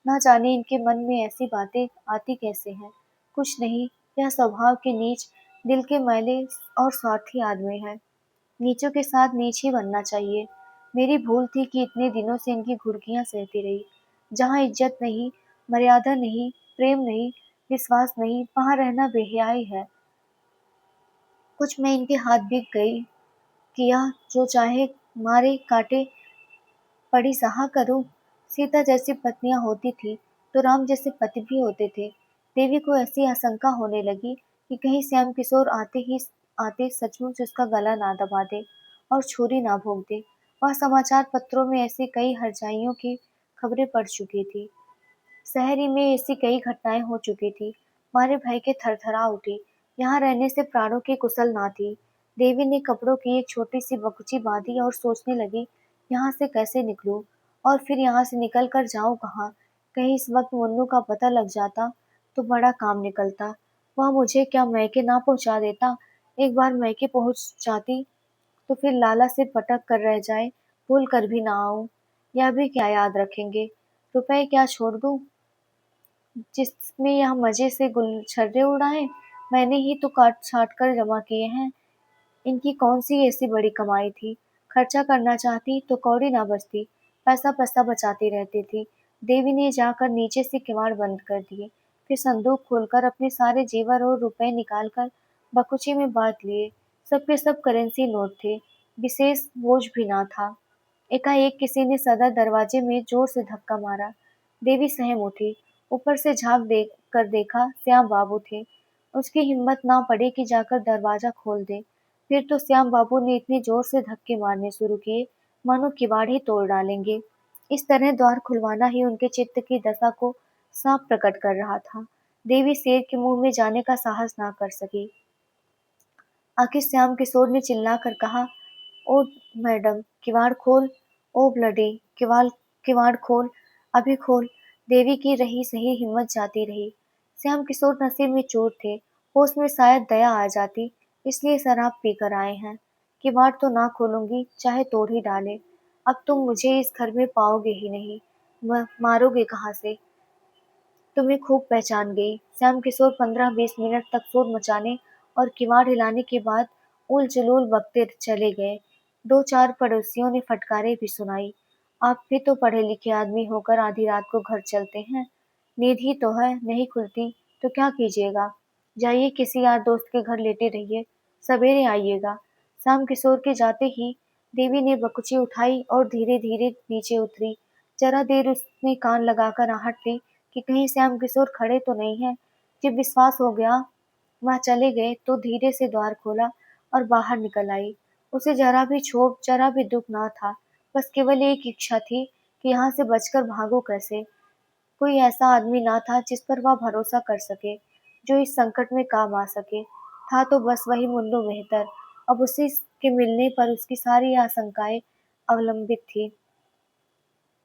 Speaker 1: ना जाने इनके मन में ऐसी बातें आती कैसे हैं। कुछ नहीं, यह स्वभाव के नीच, दिल के मैले और स्वार्थी आदमी है। नीचों के साथ नीच ही बनना चाहिए। मेरी भूल थी कि इतने दिनों से इनकी घुड़कियां सहती रही। जहाँ इज्जत नहीं, मर्यादा नहीं, प्रेम नहीं, विश्वास नहीं, वहाँ रहना बेहयाई है। कुछ मैं इनके हाथ बिक गई। किया जो चाहे, मारे काटे, पड़ी सहा करूं। सीता जैसी पत्नियां होती थी तो राम जैसे पति भी होते थे। देवी को ऐसी आशंका होने लगी कि कहीं श्याम किशोर आते सचमुच उसका गला ना दबा दे और छुरी ना भोंक दे। वह समाचार पत्रों में ऐसी कई हरजाइयों की खबरें पढ़ चुकी थी। शहरी में ऐसी कई घटनाएं हो चुकी थी। मारे भय के थरथरा उठी। यहाँ रहने से प्राणों की कुशल ना थी। देवी ने कपड़ों की एक छोटी सी बकुची बांधी और सोचने लगी, यहाँ से कैसे निकलूं और फिर यहाँ से निकल कर जाऊं कहाँ। कहीं इस वक्त मुन्नू का पता लग जाता तो बड़ा काम निकलता। वह मुझे क्या मैके ना पहुंचा देता। एक बार मैके पहुंच जाती तो फिर लाला से पटक कर रह जाए, भूल कर भी ना आऊं। यह भी क्या याद रखेंगे। रुपए क्या छोड़ दूं जिसमें यह मजे से गुलछर्रे उड़ाए। मैंने ही तो काट छाट कर जमा किए हैं। इनकी कौन सी ऐसी बड़ी कमाई थी। खर्चा करना चाहती तो कौड़ी ना बचती, पैसा पैसा बचाती रहती थी। देवी ने जाकर नीचे से किवाड़ बंद कर दिए। फिर संदूक खोलकर अपने सारे जेवर और रुपए निकालकर बकुची में बांट लिए। सब के सब करेंसी नोट थे। विशेष बोझ भी ना था। एकाएक किसी ने सदर दरवाजे में जोर से धक्का मारा। देवी सहम उठी। ऊपर से झांक देख कर देखा, श्याम बाबू थे। उसकी हिम्मत ना पड़ी कि जाकर दरवाजा खोल दे। फिर तो श्याम बाबू ने इतने जोर से धक्के मारने शुरू किए मानो किवाड़ ही तोड़ डालेंगे। इस तरह द्वार खुलवाना ही उनके चित्त की दशा को साफ प्रकट कर रहा था। देवी शेर के मुंह में जाने का साहस ना कर सकी। आखिर श्याम किशोर ने चिल्लाकर कहा, ओ मैडम, किवाड़ खोल। ओ ब्लडी, किवाड़ किवाड़ खोल, अभी खोल। देवी की रही सही हिम्मत जाती रही। श्याम किशोर नशे में चूर थे। होश में शायद दया आ जाती, इसलिए शराब पीकर आए हैं। किवाड़ तो ना खोलूंगी, चाहे तोड़ ही डाले। अब तुम मुझे इस घर में पाओगे ही नहीं। मारोगे कहाँ से। तुम्हें खूब पहचान गई। श्याम किशोर 15-20 मिनट तक शोर मचाने और किवाड़ हिलाने के बाद उल जलूल बकते चले गए। दो चार पड़ोसियों ने फटकारें भी सुनाई। आप भी तो पढ़े लिखे आदमी होकर आधी रात को घर चलते हैं। नींद ही तो है, नहीं खुलती तो क्या कीजिएगा। जाइए किसी यार दोस्त के घर लेटे रहिए, सवेरे आइएगा। श्याम किशोर के जाते ही देवी ने बकुची उठाई और धीरे धीरे नीचे उतरी। जरा देर उसने कान लगाकर आहट ली कि कहीं श्याम किशोर खड़े तो नहीं है। जब विश्वास हो गया वह चले गए तो धीरे से द्वार खोला और बाहर निकल आई। उसे जरा भी क्षोभ, जरा भी दुख ना था। बस केवल एक इच्छा थी कि यहाँ से बचकर भागो कैसे। कोई ऐसा आदमी ना था जिस पर वह भरोसा कर सके, जो इस संकट में काम आ सके। था तो बस वही मुन्नू मेहतर। अब उसी के मिलने पर उसकी सारी आशंकाएं अवलंबित थी।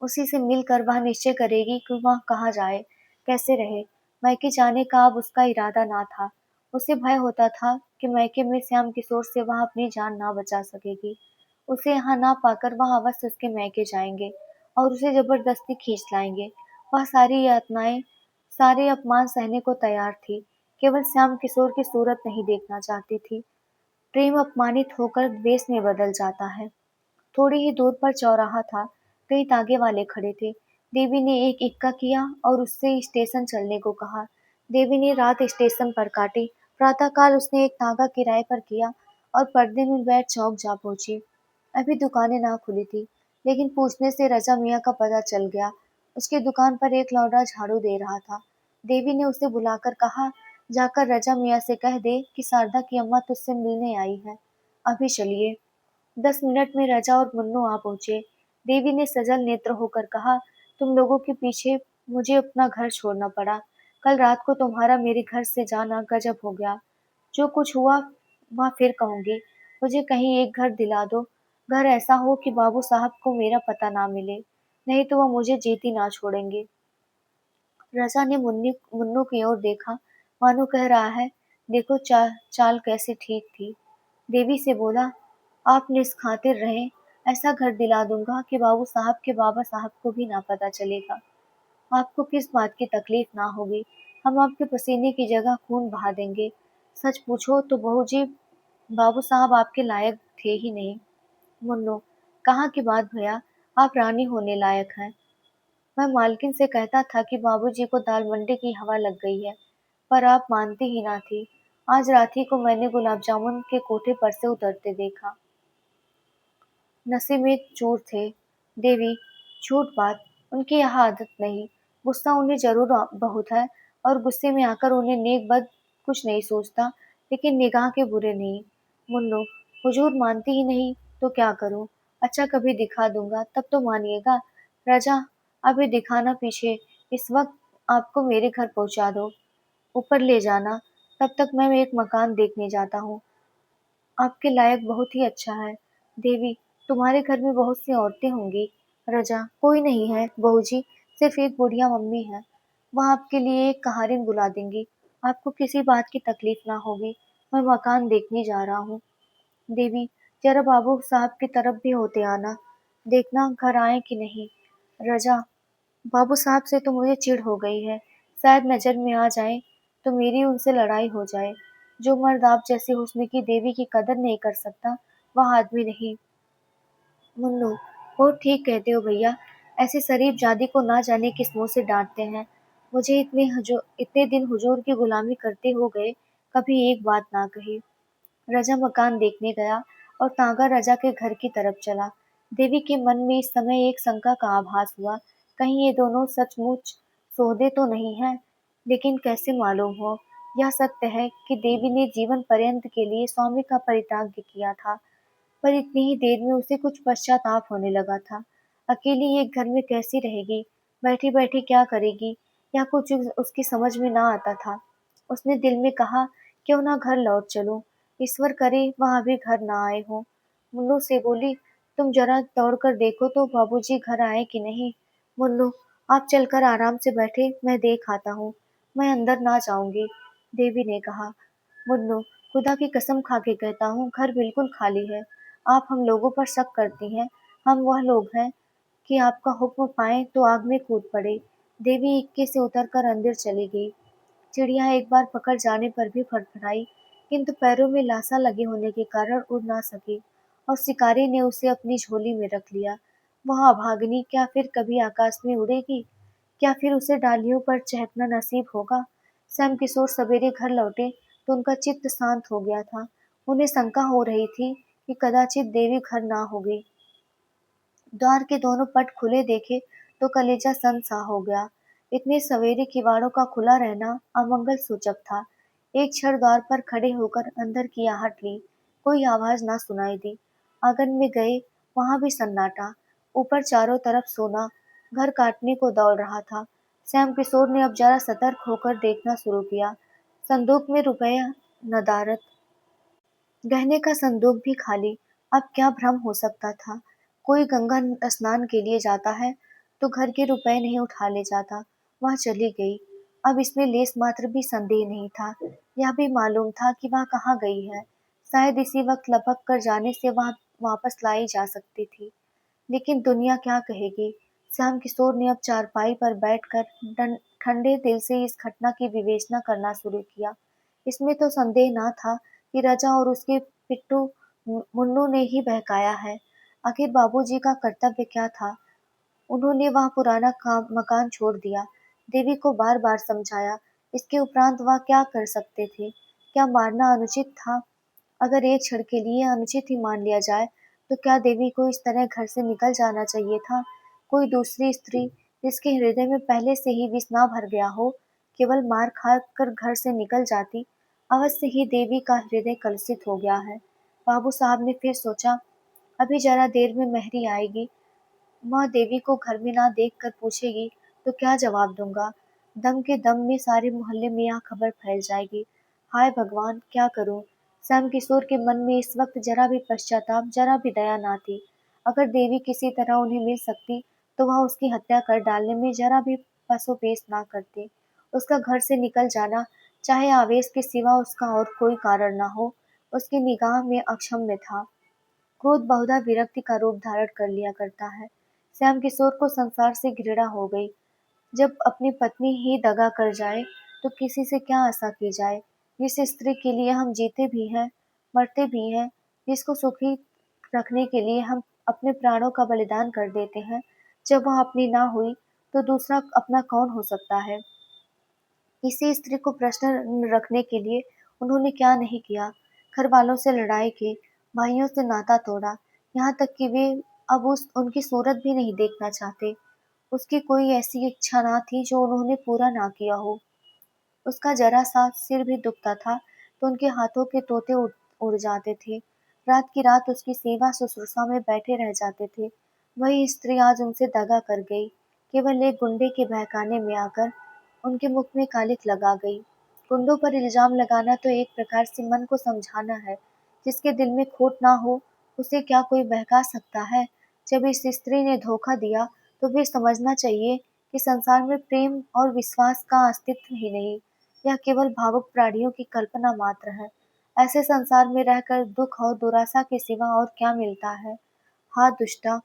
Speaker 1: उसी से मिलकर वह निश्चय करेगी कि वह कहाँ जाए, कैसे रहे। मैके जाने का अब उसका इरादा ना था। उसे भय होता था कि मैके में श्याम किशोर से वह अपनी जान ना बचा सकेगी। उसे यहाँ ना पाकर वह अवश्य उसके मैके जाएंगे और उसे जबरदस्ती खींच लाएंगे। वह सारी यातनाएं, सारे अपमान सहने को तैयार थी। केवल श्याम किशोर की सूरत नहीं देखना चाहती थी। प्रेम अपमानित होकर द्वेष में बदल जाता है। थोड़ी ही दूर पर चौराहा था। कई तागे वाले खड़े थे। देवी ने एक इक्का किया और उससे स्टेशन चलने को कहा। देवी ने रात स्टेशन पर काटी। प्रातःकाल उसने एक तागा किराए पर किया और पर्दे में बैठ चौक जा पहुंची। अभी दुकानें ना खुली थी, लेकिन पूछने से रजा मियाँ का पता चल गया। उसकी दुकान पर एक लौंडा झाड़ू दे रहा था। देवी ने उसे बुलाकर कहा, जाकर रजा मियाँ से कह दे कि शारदा की अम्मा तुझसे मिलने आई है। अभी चलिए। 10 मिनट में रजा और मुन्नू आ पहुंचे। देवी ने सजल नेत्र होकर कहा, तुम लोगों के पीछे मुझे अपना घर छोड़ना पड़ा। कल रात को तुम्हारा मेरे घर से जाना गजब हो गया। जो कुछ हुआ वह फिर कहूंगी। मुझे कहीं एक घर दिला दो। घर ऐसा हो कि बाबू साहब को मेरा पता ना मिले, नहीं तो वह मुझे जीती ना छोड़ेंगे। रजा ने मुन्नू की ओर देखा, मानो कह रहा है, देखो चाल कैसे ठीक थी। देवी से बोला, आप निष्खातिर रहें, ऐसा घर दिला दूंगा कि बाबू साहब के बाबा साहब को भी ना पता चलेगा। आपको किस बात की तकलीफ ना होगी। हम आपके पसीने की जगह खून बहा देंगे। सच पूछो तो बहू जी, बाबू साहब आपके लायक थे ही नहीं। मुन्नो, कहाँ की बात भैया, आप रानी होने लायक हैं। मैं मालकिन से कहता था कि बाबूजी को दाल मंडी की हवा लग गई है, पर आप मानती ही ना थी। आज रात ही को मैंने गुलाब जामुन के कोठे पर से उतरते देखा। नशे में चूर थे। देवी, झूठ बात, उनकी यह आदत नहीं। गुस्सा उन्हें जरूर बहुत है, और गुस्से में आकर उन्हें नेक बद कुछ नहीं सोचता, लेकिन निगाह के बुरे नहीं। मुन्नो, हुजूर मानती ही नहीं तो क्या करूं? अच्छा कभी दिखा दूंगा, तब तो मानिएगा। राजा, अभी दिखाना पीछे, इस वक्त आपको मेरे घर पहुंचा दो, ऊपर ले जाना। तब तक मैं एक मकान देखने जाता हूँ। आपके लायक बहुत ही अच्छा है। देवी, तुम्हारे घर में बहुत सी औरतें होंगी। रजा, कोई नहीं है बहू जी, सिर्फ एक बुढ़िया मम्मी है। वह आपके लिए एक कहारिन बुला देंगी। आपको किसी बात की तकलीफ ना होगी। मैं मकान देखने जा रहा हूँ। देवी, जरा बाबू साहब की तरफ भी होते आना, देखना घर आए कि नहीं। रजा, बाबू साहब से तो मुझे चिढ़ हो गई है। शायद नजर में आ जाए तो मेरी उनसे लड़ाई हो जाए। जो मर्द आप जैसी हुस्न की देवी की कदर नहीं कर सकता, वह आदमी नहीं। मुन्नू, बहुत ठीक कहते हो भैया। ऐसे शरीफ जादी को ना जाने किस मुंह से डांटते हैं। मुझे इतने दिन हुजूर की गुलामी करते हो गए, कभी एक बात ना कही। रजा मकान देखने गया और तांगा रजा के घर की तरफ चला। देवी के मन में इस समय एक शंका का आभास हुआ, कहीं ये दोनों सचमुच सौदे तो नहीं हैं। लेकिन कैसे मालूम हो? यह सत्य है कि देवी ने जीवन पर्यंत के लिए स्वामी का परित्याग किया था, पर इतनी ही देर में उसे कुछ पश्चाताप होने लगा था। अकेली एक घर में कैसी रहेगी, बैठी बैठी क्या करेगी, या कुछ उसकी समझ में ना आता था। उसने दिल में कहा, क्यों ना घर लौट चलूं, ईश्वर करे वह अभी घर ना आए हो। मुन्नू से बोली, तुम जरा दौड़ कर देखो तो बाबूजी घर आए कि नहीं। मुन्नू, आप चलकर आराम से बैठे, मैं देख आता हूँ। मैं अंदर ना जाऊंगी, देवी ने कहा। मुन्नू, खुदा की कसम खा के कहता हूँ, घर बिल्कुल खाली है। आप हम लोगों पर शक करती हैं। हम वह लोग हैं कि आपका हुक्म पाएं तो आग में कूद पड़े। देवी इक्के से उतरकर अंदर चली गई। चिड़िया एक बार पकड़ जाने पर भी फड़फड़ाई, किंतु पैरों में लासा लगे होने के कारण उड़ ना सकी, और शिकारी ने उसे अपनी झोली में रख लिया। वह अभागिनी क्या फिर कभी आकाश में उड़ेगी? क्या फिर उसे डालियों पर चहकना नसीब होगा? श्याम किशोर सवेरे घर लौटे तो उनका चित्त शांत हो गया था। उन्हें शंका हो रही थी कि कदाचित देवी घर ना होगी। द्वार के दोनों पट खुले देखे तो कलेजा सन सा हो गया। इतने सवेरे किवाड़ों का खुला रहना अमंगल सूचक था। एक क्षण द्वार पर खड़े होकर अंदर की आहट ली। कोई आवाज ना सुनाई दी। आंगन में गए, वहां भी सन्नाटा। ऊपर चारों तरफ सोना घर काटने को दौड़ रहा था। श्याम किशोर ने अब जरा सतर्क होकर देखना शुरू किया। संदूक में रुपया नदारद, गहने का संदूक भी खाली। अब क्या भ्रम हो सकता था? कोई गंगा स्नान के लिए जाता है तो घर के रुपए नहीं उठा ले जाता। वह चली गई। अब इसमें लेस मात्र भी संदेह नहीं था। यह भी मालूम था कि वह कहाँ गई है। शायद इसी वक्त लपक कर जाने से वह वापस लाई जा सकती थी। लेकिन दुनिया क्या कहेगी? श्याम किशोर ने अब चारपाई पर बैठकर ठंडे दिल से इस घटना की विवेचना करना शुरू किया। इसमें तो संदेह न था कि राजा और उसके पिट्टू मुन्नू ने ही बहकाया है। आखिर बाबूजी का कर्तव्य क्या था? उन्होंने वह पुराना मकान छोड़ दिया, देवी को बार बार समझाया। इसके उपरांत वह क्या कर सकते थे? क्या मारना अनुचित था? अगर एक क्षण के लिए अनुचित ही मान लिया जाए, तो क्या देवी को इस तरह घर से निकल जाना चाहिए था? कोई दूसरी स्त्री जिसके हृदय में पहले से ही विष ना भर गया हो, केवल मार खा कर घर से निकल जाती। अवश्य ही देवी का हृदय कलुषित हो गया है। बाबू साहब ने फिर सोचा, अभी जरा देर में मेहरी आएगी, माँ देवी को घर में ना देख कर पूछेगी तो क्या जवाब दूंगा। दम के दम में सारे मोहल्ले में यह खबर फैल जाएगी। हाय भगवान, क्या करूं। श्याम किशोर के मन में इस वक्त जरा भी पश्चाताप, जरा भी दया ना थी। अगर देवी किसी तरह उन्हें मिल सकती तो वह उसकी हत्या कर डालने में जरा भी पसोपेश ना करती। उसका घर से निकल जाना, चाहे आवेश के सिवा उसका और कोई कारण ना हो, उसकी निगाह में अक्षम्य था। क्रोध बहुधा विरक्ति का रूप धारण कर लिया करता है। श्याम किशोर को संसार से घृणा हो गई। जब अपनी पत्नी ही दगा कर जाए तो किसी से क्या आशा की जाए। जिस स्त्री के लिए हम जीते भी हैं, मरते भी हैं, जिसको सुखी रखने के लिए हम अपने प्राणों का बलिदान कर देते हैं, जब वह अपनी ना हुई तो दूसरा अपना कौन हो सकता है। इसी स्त्री को प्रश्न रखने के लिए उन्होंने क्या नहीं किया। घर वालों से लड़ाई की, भाइयों से नाता तोड़ा, यहाँ तक कि वे अब उस उनकी सूरत भी नहीं देखना चाहते। उसकी कोई ऐसी इच्छा ना थी जो उन्होंने पूरा ना किया हो। उसका जरा सा सिर भी दुखता था तो उनके हाथों के तोते उड़ जाते थे। रात की रात उसकी सेवा शुश्रूषा में बैठे रह जाते थे। वही स्त्री आज उनसे दगा कर गई, केवल एक गुंडे के बहकाने में आकर उनके मुख में कालिख लगा गई। गुंडों पर इल्जाम लगाना तो एक प्रकार से मन को समझाना है। जिसके दिल में खोट ना हो उसे क्या कोई बहका सकता है। जब इस स्त्री ने धोखा दिया तो फिर समझना चाहिए कि संसार में प्रेम और विश्वास का अस्तित्व ही नहीं, यह केवल भावुक प्राणियों की कल्पना मात्र है। ऐसे संसार में रहकर दुख और दुराशा के सिवा और क्या मिलता है। हाँ दुष्टा,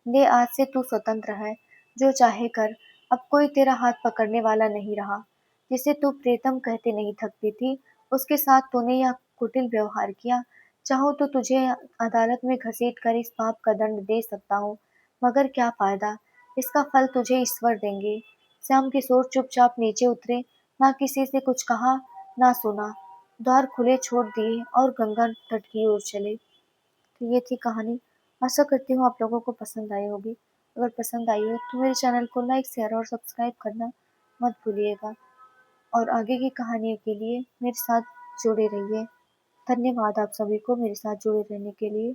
Speaker 1: ले आज से तू स्वतंत्र है, जो चाहे कर। अब कोई तेरा हाथ पकड़ने वाला नहीं रहा। जिसे तू प्रीतम कहते नहीं थकती थी, उसके साथ तूने यह कुटिल व्यवहार किया। चाहो तो तुझे अदालत में घसीट कर इस पाप का दंड दे सकता हूँ, मगर क्या फायदा, इसका फल तुझे ईश्वर देंगे। श्याम किशोर चुपचाप नीचे उतरे, ना किसी से कुछ कहा, ना सुना। द्वार खुले छोड़ दिए और गंगा तट की ओर चले। तो ये थी कहानी। आशा करती हूँ आप लोगों को पसंद आई होगी। अगर पसंद आई हो तो मेरे चैनल को लाइक, शेयर और सब्सक्राइब करना मत भूलिएगा। और आगे की कहानियों के लिए मेरे साथ जुड़े रहिए। धन्यवाद आप सभी को मेरे साथ जुड़े रहने के लिए।